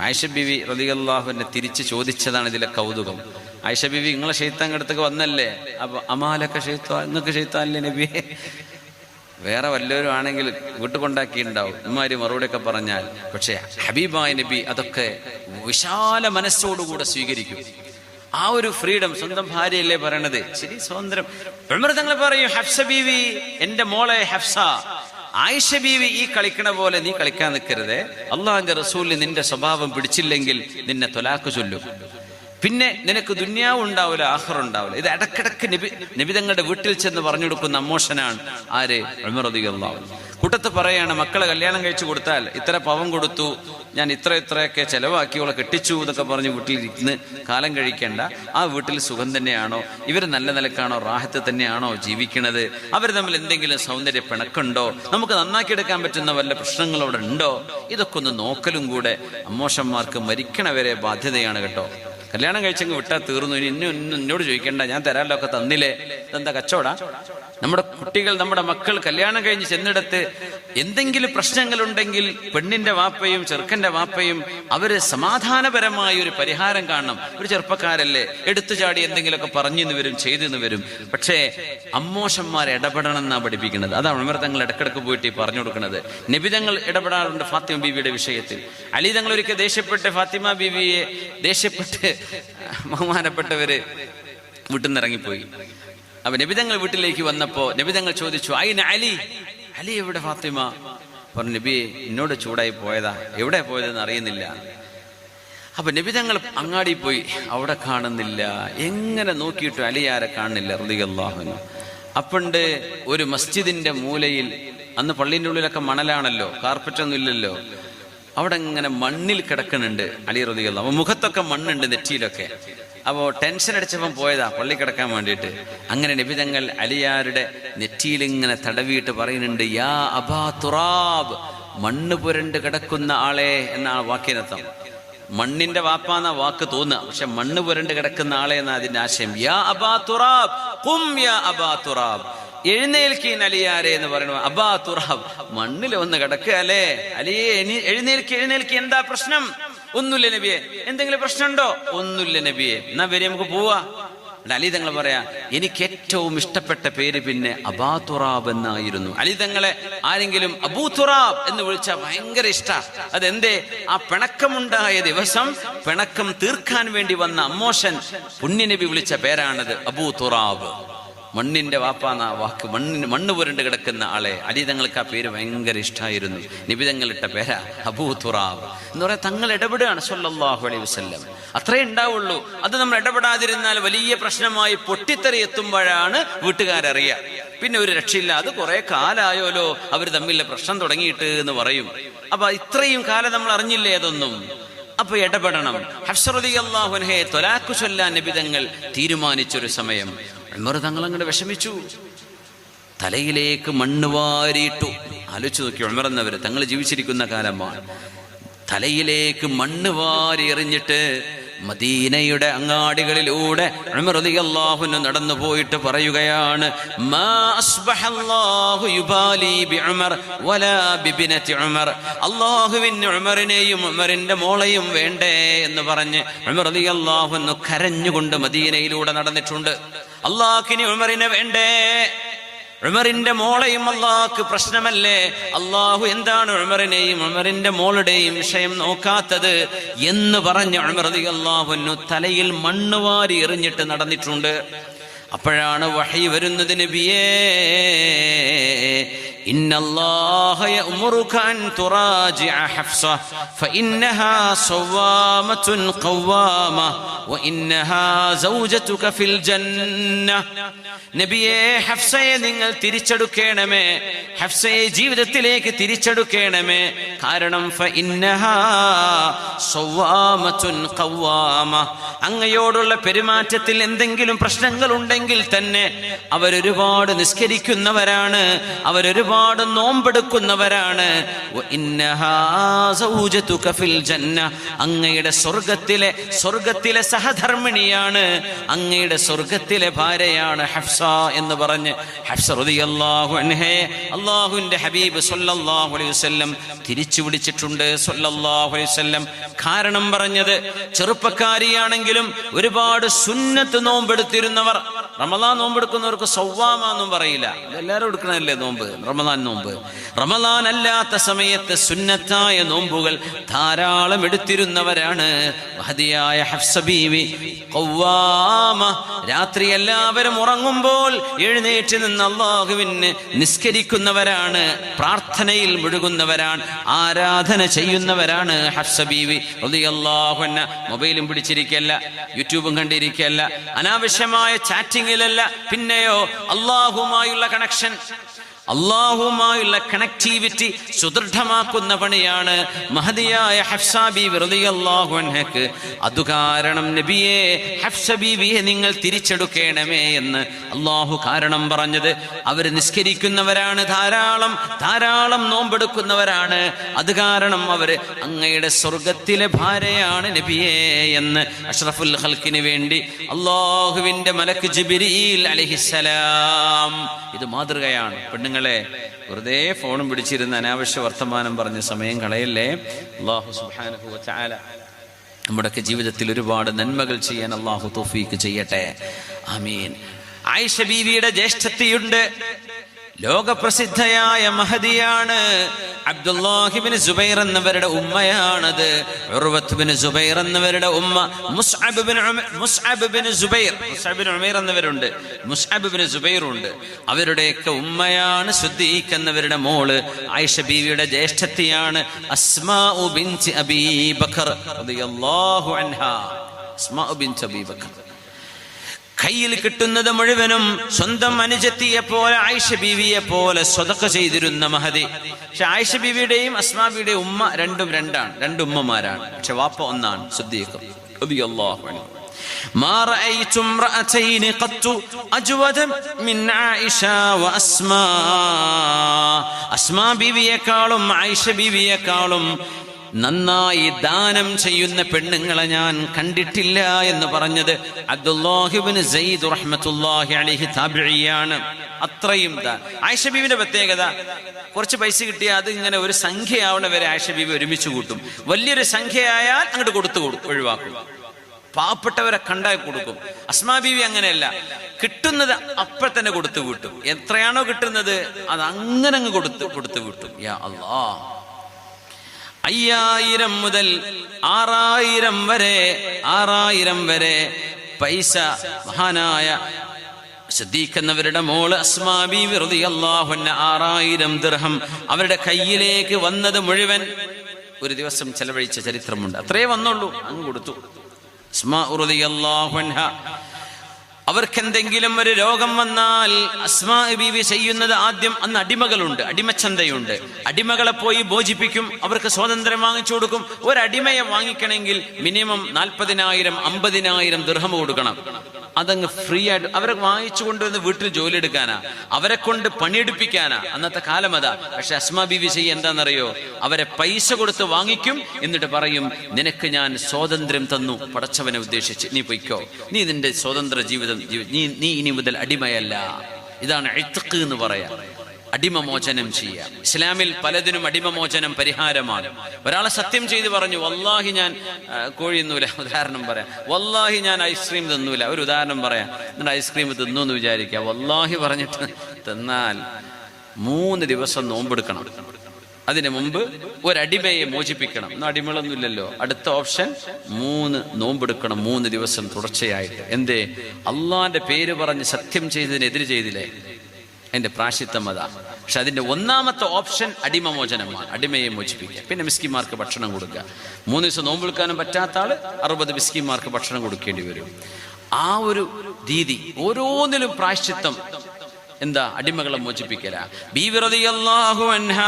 ആയിഷ ബീവി റളിയല്ലാഹു അൻഹ തിരിച്ച് ചോദിച്ചതാണ് ഇതിലെ കൗതുകം. ആയിഷ ബീവി നിങ്ങളെ ശൈത്താൻ അടുത്തേക്ക് വന്നല്ലേ, അപ്പൊ അമാലൊക്കെ ശൈത്വാൻ, നിങ്ങൾക്ക് ശൈത്താനല്ലേ നബിയെ? വേറെ വല്ലവരും ആണെങ്കിൽ വീട്ടു കൊണ്ടാക്കിയിട്ടുണ്ടാവും ഇമാര് മറുപടിയൊക്കെ പറഞ്ഞാൽ. പക്ഷെ ഹബീബായ നബി അതൊക്കെ വിശാല മനസ്സോടുകൂടെ സ്വീകരിക്കും. ആ ഒരു ഫ്രീഡം, സ്വന്തം ഭാര്യയല്ലേ പറയണത്, ശരി സ്വാതന്ത്ര്യം. ഉമർ തങ്ങൾ പറയും ഹഫ്സ ബീവി, എന്റെ മോളെ ഹഫ്സ, ആയിഷ ബീവി ഈ കളിക്കണ പോലെ നീ കളിക്കാൻ നിൽക്കരുതേ. അള്ളാഹുവിന്റെ റസൂലിന് നിന്റെ സ്വഭാവം പിടിച്ചില്ലെങ്കിൽ നിന്നെ തൊലാക്ക് ചൊല്ലും, പിന്നെ നിനക്ക് ദുന്യാവ് ഉണ്ടാവില്ല, ആഖിറ ഉണ്ടാവില്ല. ഇത് ഇടക്കിടക്ക് നബി തങ്ങളുടെ വീട്ടിൽ ചെന്ന് പറഞ്ഞു കൊടുക്കുന്ന അമ്മോഷനാണ് ആര്? ഉമർ റളിയല്ലാഹു അൻഹു. കൂട്ടത്ത് പറയാണ്, മക്കളെ കല്യാണം കഴിച്ചു കൊടുത്താൽ ഇത്ര പവൻ കൊടുത്തു, ഞാൻ ഇത്രയൊക്കെ ചെലവാക്കിയോളെ കെട്ടിച്ചു എന്നൊക്കെ പറഞ്ഞ് വീട്ടിലിരുന്ന് കാലം കഴിക്കേണ്ട. ആ വീട്ടിൽ സുഖം തന്നെയാണോ, ഇവർ നല്ല നിലക്കാണോ, റാഹത്ത് തന്നെയാണോ ജീവിക്കണത്, അവർ തമ്മിൽ എന്തെങ്കിലും സൗന്ദര്യ പിണക്കുണ്ടോ, നമുക്ക് നന്നാക്കിയെടുക്കാൻ പറ്റുന്ന വല്ല പ്രശ്നങ്ങൾ അവിടെ ഉണ്ടോ, ഇതൊക്കെ ഒന്ന് നോക്കലും കൂടെ അമ്മോഷന്മാർക്ക് മരിക്കണവരെ ബാധ്യതയാണ് കേട്ടോ. കല്യാണം കഴിച്ചങ്ങ് വിട്ടാൽ തീർന്നു, ഇനി എന്നോട് ചോദിക്കേണ്ട, ഞാൻ തരാമല്ലോ, ഒക്കെ തന്നില്ലേ, ഇതെന്താ കച്ചവട? നമ്മുടെ കുട്ടികൾ, നമ്മുടെ മക്കൾ കല്യാണം കഴിഞ്ഞ് ചെന്നിടത്ത് എന്തെങ്കിലും പ്രശ്നങ്ങളുണ്ടെങ്കിൽ പെണ്ണിന്റെ വാപ്പയും ചെറുക്കന്റെ വാപ്പയും അവര് സമാധാനപരമായ ഒരു പരിഹാരം കാണണം. ഒരു ചെറുപ്പക്കാരല്ലേ, എടുത്തു ചാടി എന്തെങ്കിലുമൊക്കെ പറഞ്ഞെന്ന് വരും, ചെയ്തെന്ന് വരും. പക്ഷേ അമ്മോഷന്മാരെ ഇടപെടണം എന്നാ പഠിപ്പിക്കുന്നത്. അതാണ് ഉമർ തങ്ങൾ ഇടക്കിടക്ക് പോയിട്ട് പറഞ്ഞു കൊടുക്കുന്നത്. നബി തങ്ങൾ ഇടപെടാറുണ്ട് ഫാത്തിമ ബീവിയുടെ വിഷയത്തിൽ. അലി തങ്ങൾ ഒരിക്കൽ ദേഷ്യപ്പെട്ട് ഫാത്തിമ ബീവിയെ ദേഷ്യപ്പെട്ട് ബഹുമാനപ്പെട്ടവര് വീട്ടിൽ നിന്ന് ഇറങ്ങിപ്പോയി. അപ്പൊ നബിതങ്ങൾ വീട്ടിലേക്ക് വന്നപ്പോ നബിതങ്ങൾ ചോദിച്ചു, അയിന അലി, അലി എവിടെ? ഫാത്തിമ പറഞ്ഞു, നബിയെ എന്നോട് ചൂടായി പോയതാ, എവിടെ പോയതെന്ന് അറിയുന്നില്ല. അപ്പൊ നബിതങ്ങൾ അങ്ങാടി പോയി, അവിടെ കാണുന്നില്ല. എങ്ങനെ നോക്കിയിട്ടു അലിയാരെ കാണുന്നില്ല റളിയല്ലാഹു അൻഹു. അപ്പണ്ട് ഒരു മസ്ജിദിന്റെ മൂലയിൽ, അന്ന് പള്ളീൻ്റെ ഉള്ളിലൊക്കെ മണലാണല്ലോ, കാർപ്പറ്റൊന്നും ഇല്ലല്ലോ, അവിടെ ഇങ്ങനെ മണ്ണിൽ കിടക്കുന്നുണ്ട് അലി റളിയല്ലാഹു അൻഹു. മുഖത്തൊക്കെ മണ്ണുണ്ട്, നെറ്റിയിലൊക്കെ. അപ്പോ ടെൻഷൻ അടിച്ചപ്പം പോയതാ പള്ളി കിടക്കാൻ വേണ്ടിയിട്ട്. അങ്ങനെ നബിതങ്ങൾ അലിയാരുടെ നെറ്റിയിൽ ഇങ്ങനെ തടവിയിട്ട് പറയുന്നുണ്ട്, യാ അബാ തുറാബ്, മണ്ണ് പുരണ്ട് കിടക്കുന്ന ആളെ എന്ന വാക്കിനർത്ഥം. മണ്ണിന്റെ വാപ്പാന്ന വാക്ക് തോന്നുക, പക്ഷെ മണ്ണ് പുരണ്ട് കിടക്കുന്ന ആളെ എന്ന അതിന്റെ ആശയം. യാ അബാ തുറാബ് ഖും യാ അബാ തുറാബ്, എഴുന്നേൽക്കീൻ അലിയാരെ എന്ന് പറയുന്നു. അബാ തുറാബ്, മണ്ണിൽ ഒന്ന് കിടക്കുക അല്ലേ അലിയെ, എഴുന്നേൽക്കി, എന്താ പ്രശ്നം? ഒന്നുമില്ല നബിയെ. എന്തെങ്കിലും പ്രശ്നമുണ്ടോ? ഒന്നുമില്ല നബിയെ. എന്നാ വരെ നമുക്ക് പോവാ. അലി തങ്ങൾ പറയാ, എനിക്ക് ഏറ്റവും ഇഷ്ടപ്പെട്ട പേര് പിന്നെ അബാ തുറാബ് എന്നായിരുന്നു. അലി തങ്ങളെ ആരെങ്കിലും അബൂ തുറാബ് എന്ന് വിളിച്ചാൽ ഭയങ്കര ഇഷ്ട. അതെന്തേ? ആ പിണക്കമുണ്ടായ ദിവസം പിണക്കം തീർക്കാൻ വേണ്ടി വന്ന അമ്മോഷൻ പുണ്യനബി വിളിച്ച പേരാണത്, അബൂ തുറാബ്. മണ്ണിന്റെ വാപ്പാന്ന വാക്ക്, മണ്ണ് പുരണ്ട് കിടക്കുന്ന ആളെ. അലി തങ്ങൾക്ക് ആ പേര് ഭയങ്കര ഇഷ്ടമായിരുന്നു. നബി തങ്ങളിട്ട പേരാ അബൂ തുറാബ് എന്ന് പറയാൻ. തങ്ങൾ ഇടപെടുകയാണ് സ്വല്ലല്ലാഹു അലൈഹി വസല്ലം. അത്രേ ഉണ്ടാവുള്ളൂ. അത് നമ്മൾ ഇടപെടാതിരുന്നാൽ വലിയ പ്രശ്നമായി പൊട്ടിത്തെറി എത്തുമ്പോഴാണ് വീട്ടുകാരറിയുക. പിന്നെ ഒരു രക്ഷയില്ല, അത് കുറെ കാലായോലോ അവർ തമ്മിലെ പ്രശ്നം തുടങ്ങിയിട്ട് എന്ന് പറയും. അപ്പൊ ഇത്രയും കാലം നമ്മൾ അറിഞ്ഞില്ലേ അതൊന്നും. അപ്പൊ ഇടപെടണം. ഹഫ്സ റളിയല്ലാഹു അൻഹയെ ത്വലാഖ് ചൊല്ലാൻ നബി തങ്ങൾ തീരുമാനിച്ചൊരു സമയം ഉമർ തങ്ങൾ അങ്ങോട്ട് വിഷമിച്ചു. തലയിലേക്ക് മണ്ണ് വാരിയിട്ടു. ആലോചിച്ച് നോക്കി, ഉമർ എന്നവര് തങ്ങൾ ജീവിച്ചിരിക്കുന്ന കാലമാണ്. തലയിലേക്ക് മണ്ണ് വാരി എറിഞ്ഞിട്ട് മദീനയുടെ അങ്ങാടികളിലൂടെ ഉമർ റളിയല്ലാഹു അൻഹു നടന്നു പോയിട്ട് പറയുകയാണ്, മാ അസ്ബഹല്ലാഹു യുബാലി ബിഉമർ വലാ ബിബിനതി ഉമർ. അല്ലാഹുവിന് ഉമറിനെയും ഉമറിന്റെ മോളെയും വേണ്ടേ എന്ന് പറഞ്ഞ് ഉമർ റളിയല്ലാഹു അൻഹു കരഞ്ഞുകൊണ്ട് മദീനയിലൂടെ നടന്നിട്ടുണ്ട്. അല്ലാഹുവിന് ഉമറിനെ വേണ്ടേ, ഉമറിന്റെ മോളെയും അള്ളാഹ്ക്ക് പ്രശ്നമല്ലേ, അള്ളാഹു എന്താണ് ഉമറിനെയും ഉമറിന്റെ മോളുടെയും വിഷയം നോക്കാത്തത് എന്ന് പറഞ്ഞ് ഉമർ റളിയല്ലാഹു അൻഹു തലയിൽ മണ്ണ് വാരി എറിഞ്ഞിട്ട് നടന്നിട്ടുണ്ട്. അപ്പോഴാണ് വഹി വരുന്നത്, നബിയേ ഇന്നല്ലാഹ യഅ്മുറുക അൻ തുറാജിഅ ഹഫ്സ ഫഇന്നഹാ സവ്വാമത്തുൻ ഖവ്വാമ വഇന്നഹാ സൗജതുക ഫിൽ ജന്ന. നബിയേ, ഹഫ്സയെ നിങ്ങൾ തിരിച്ചെടുക്കണമേ, ഹഫ്സയെ ജീവിതത്തിലേക്ക് തിരിച്ചെടുക്കണമേ. കാരണം ഫഇന്നഹാ സവ്വാമത്തുൻ ഖവ്വാമ. അങ്ങയോടുള്ള പെരുമാറ്റത്തിൽ എന്തെങ്കിലും പ്രശ്നങ്ങൾ ഉണ്ടെങ്കിൽ തന്നെ അവരൊരുപാട് നിസ്കരിക്കുന്നവരാണ്, അവരൊരുപാട് നോമ്പെടുക്കുന്നവരാണ്. വഇന്നഹാ സൗജതുക ഫിൽ ജന്ന. അങ്ങയുടെ സ്വർഗത്തിലെ സഹധർമ്മിണിയാണ്, അങ്ങയുടെ സ്വർഗത്തിലെ ഭാര്യയാണ് ഹഫ്സ എന്ന് പറഞ്ഞ് ഹഫ്സ റളിയല്ലാഹു അൻഹയെ അല്ലാഹുവിന്റെ ഹബീബ് സ്വല്ലല്ലാഹു അലൈഹി വസല്ലം തിരിച്ചു വിളിച്ചിട്ടുണ്ട് സ്വല്ലല്ലാഹു അലൈഹി വസല്ലം. കാരണം പറഞ്ഞത്, ചെറുപ്പക്കാരിയാണെങ്കിലും ഒരുപാട് സുന്നത്ത് നോമ്പെടുത്തിരുന്നവർ. റമളാൻ നോമ്പെടുക്കുന്നവർക്ക് സവ്വാമ എന്നും പറയില്ല, എല്ലാവരും എടുക്കണല്ലേ നോമ്പ്, റമളാൻ നോമ്പ്. റമളാൻ അല്ലാത്ത സമയത്ത് സുന്നത്തായ നോമ്പുകൾ ധാരാളം എടുത്തിരുന്നവരാണ് മഹദിയായ ഹഫ്സ ബീവി. ഖവ്വാമ, രാത്രി എല്ലാവരും ഉറങ്ങുമ്പോൾ എഴുന്നേറ്റ് നിന്ന് അല്ലാഹുവിന് നിസ്കരിക്കുന്നവരാണ്, പ്രാർത്ഥനയിൽ മുഴുകുന്നവരാണ്, ആരാധന ചെയ്യുന്നവരാണ് ഹഫ്സ ബീവി റളിയല്ലാഹു അൻഹ. മൊബൈലും പിടിച്ചിരിക്കല്ല, യൂട്യൂബും കണ്ടിരിക്കല്ല, അനാവശ്യമായ ചാറ്റിങ്ങിലല്ല, പിന്നെയോ അല്ലാഹുമായുള്ള കണക്ഷൻ, അല്ലാഹുമായുള്ള കണക്ടിവിറ്റി സുദൃഢമാക്കുന്ന പണിയാണ് മഹദിയായ ഹഫ്സ ബീവി റളിയല്ലാഹു അൻഹക്ക്. അതുകാരണം നബിയെ, ഹഫ്സ ബീവിയെ നിങ്ങൾ തിരിച്ചെടുക്കണമേ എന്ന് അല്ലാഹു കാരണം പറഞ്ഞത്. അവർ നിസ്കരിക്കുന്നവരാണ്, ധാരാളം നോമ്പെടുക്കുന്നവരാണ്. അത് കാരണം അവർ അങ്ങയുടെ സ്വർഗത്തിലെ ഭാര്യയാണ് നബിയെ എന്ന് അഷ്റഫുൽ ഖൽക്കിന് വേണ്ടി അല്ലാഹുവിന്റെ മലക്ക് ജിബ്രീൽ അലൈഹിസ്സലാം. ഇത് മാതൃകയാണ്. പെണ്ണുങ്ങളെ, വെറുതെ ഫോണും പിടിച്ചിരുന്ന് അനാവശ്യ വർത്തമാനം പറഞ്ഞ് സമയം കളയല്ലേ. അല്ലാഹു സുബ്ഹാനഹു വ തആല നമ്മുടെയൊക്കെ ജീവിതത്തിൽ ഒരുപാട് നന്മകൾ ചെയ്യാൻ അല്ലാഹു തൗഫീക്ക് ചെയ്യട്ടെ. ആമീൻ. ആയിഷ ബീവിയുടെ ജ്യേഷ്ഠത്തിയുണ്ട്, ലോകപ്രസിദ്ധയായ മഹദിയാണ്. അബ്ദുല്ലാഹി ഇബ്നു സുബൈർ എന്നവരുടെ ഉമ്മയാണത്. ഉർവത്ത് ഇബ്നു സുബൈർ എന്നവരുടെ ഉമ്മ മുസ്അബ് ഇബ്നു സുബൈർ, മുസ്അബ് ഇബ്നു ഉമൈർ എന്നവരുണ്ട്, മുസ്അബ് ഇബ്നു സുബൈറുണ്ട്. അവരുടെയൊക്കെ ഉമ്മയാണ് സിദ്ദീഖ് എന്നവരുടെ മോള്. ആയിഷ ബീവിയുടെ ജ്യേഷ്ഠത്തിയാണ് അസ്മാഉ ബിൻത് അബീ ബക്കർ റളിയല്ലാഹു അൻഹാ. അസ്മാഉ ബിൻത് അബീ ബക്കർ കയ്യിൽ കിട്ടുന്നത് മുഴുവനും സ്വന്തം അനുജത്തിയെ പോലെ ആയിഷ ബീവിയെ പോലെ സ്വതക്ക ചെയ്തിരുന്ന മഹദി. പക്ഷെ ആയിഷ ബീവിയുടെയും അസ്മാ ബീവിയുടെയും ഉമ്മ രണ്ടും രണ്ടാണ്, രണ്ട് ഉമ്മമാരാണ്. പക്ഷെ വാപ്പ ഒന്നാണ്, സിദ്ദീഖ് റളിയല്ലാഹു അൻഹു. മാ റഅയ്തു ഇംറഅതൈൻ ഖത്തു അജ്വദ മിൻ ആയിഷ വ അസ്മാ. അസ്മാ ബീവിയെക്കാളും ആയിഷ ബീവിയെക്കാളും നന്നായി ദാനം ചെയ്യുന്ന പെണ്ണുങ്ങളെ ഞാൻ കണ്ടിട്ടില്ല എന്ന് പറഞ്ഞത് അബ്ദുല്ലാഹി ഇബ്നു സയ്യിദ് റഹ്മത്തുള്ളാഹി അലൈഹി താബിഈയാണ്. അത്രയും ആയിഷ ബീവിയുടെ പ്രത്യേകത, കുറച്ച് പൈസ കിട്ടിയാൽ അത് ഇങ്ങനെ ഒരു സംഖ്യയാവണ വരെ ആയിഷ ബീവി ഒരുമിച്ച് കൂട്ടും. വലിയൊരു സംഖ്യയായാൽ അങ്ങോട്ട് കൊടുത്തു ഒഴിവാക്കും, പാവപ്പെട്ടവരെ കണ്ടായി കൊടുക്കും. അസ്മാ ബീവി അങ്ങനെയല്ല, കിട്ടുന്നത് അപ്പോൾ തന്നെ കൊടുത്തു വിട്ടും. എത്രയാണോ കിട്ടുന്നത് അത് അങ്ങനെ അങ്ങ് കൊടുത്തു വിട്ടും. യാ അല്ലാഹ്. 5000 മുതൽ 6000 വരെ പൈസ മഹാനായ സിദ്ദീഖ് എന്നവരുടെ മോള് അസ്മാ ബീവി റളിയല്ലാഹു അൻഹ 6000 ദിർഹം അവരുടെ കയ്യിലേക്ക് വന്നത് മുഴുവൻ ഒരു ദിവസം ചെലവഴിച്ച ചരിത്രമുണ്ട്. അത്രേ വന്നുള്ളൂ, അങ്ങ് കൊടുത്തു. അസ്മാ റളിയല്ലാഹു അൻഹ അവർക്കെന്തെങ്കിലും ഒരു രോഗം വന്നാൽ അസ്മാ ബീവി ചെയ്യുന്നത് ആദ്യം, അന്ന് അടിമകളുണ്ട്, അടിമച്ചന്തയുണ്ട്, അടിമകളെ പോയി മോചിപ്പിക്കും, അവർക്ക് സ്വാതന്ത്ര്യം വാങ്ങിച്ചു കൊടുക്കും. ഒരടിമയെ വാങ്ങിക്കണമെങ്കിൽ മിനിമം 40,000 50,000 ദിർഹം കൊടുക്കണം. അതങ്ങ് ഫ്രീ ആയിട്ട് അവരെ വാങ്ങിച്ചു കൊണ്ടുവന്ന് വീട്ടിൽ ജോലി എടുക്കാനാ, അവരെ കൊണ്ട് പണിയെടുപ്പിക്കാനാ അന്നത്തെ കാലം അതാ. പക്ഷെ അസ്മാ ബീവി ചെയ്യ എന്താണെന്നറിയോ, അവരെ പൈസ കൊടുത്ത് വാങ്ങിക്കും, എന്നിട്ട് പറയും നിനക്ക് ഞാൻ സ്വാതന്ത്ര്യം തന്നു പടച്ചവനെ ഉദ്ദേശിച്ച്, നീ പൊയ്ക്കോ, നീ നിന്റെ സ്വതന്ത്ര ജീവിതം നീ ഇനി മുതൽ അടിമയല്ല. ഇതാണ് ഇത്ഖ് എന്ന് പറയാ, അടിമമോചനം ചെയ്യാം. ഇസ്ലാമിൽ പലതിനും അടിമമോചനം പരിഹാരമാണ്. ഒരാളെ സത്യം ചെയ്ത് പറഞ്ഞു വല്ലാഹി ഞാൻ കോഴി തിന്നൂല, ഉദാഹരണം പറയാം, വല്ലാഹി ഞാൻ ഐസ്ക്രീം തിന്നൂല, ഒരു ഉദാഹരണം പറയാം, എന്നിട്ട് ഐസ്ക്രീം തിന്നു എന്ന് വിചാരിക്കുക. വല്ലാഹി പറഞ്ഞിട്ട് തിന്നാൽ 3 ദിവസം നോമ്പെടുക്കണം. അതിനു മുമ്പ് ഒരടിമയെ മോചിപ്പിക്കണം. ഇന്ന് അടിമകളൊന്നുമില്ലല്ലോ. അടുത്ത ഓപ്ഷൻ 3 നോമ്പെടുക്കണം, 3 ദിവസം തുടർച്ചയായിട്ട്. എന്തേ? അള്ളാന്റെ പേര് പറഞ്ഞ് സത്യം ചെയ്തതിനെതിരെ ചെയ്തില്ലേ, അതിന്റെ പ്രായശ്ചിത്തം അതാ. പക്ഷെ അതിന്റെ ഒന്നാമത്തെ ഓപ്ഷൻ അടിമമോചനമാണ്, അടിമയെ മോചിപ്പിക്കുക. പിന്നെ മിസ്കിന്മാർക്ക് ഭക്ഷണം കൊടുക്കുക. 3 ദിവസം നോമ്പെടുക്കാനും പറ്റാത്ത ആള് 60 മിസ്കിന്മാർക്ക് ഭക്ഷണം കൊടുക്കേണ്ടി വരും. ആ ഒരു രീതി, ഓരോന്നിലും പ്രായശ്ചിത്തം എന്താ? അടിമകളെ മോചിപ്പിക്കല. ബീവി റളിയല്ലാഹു അൻഹ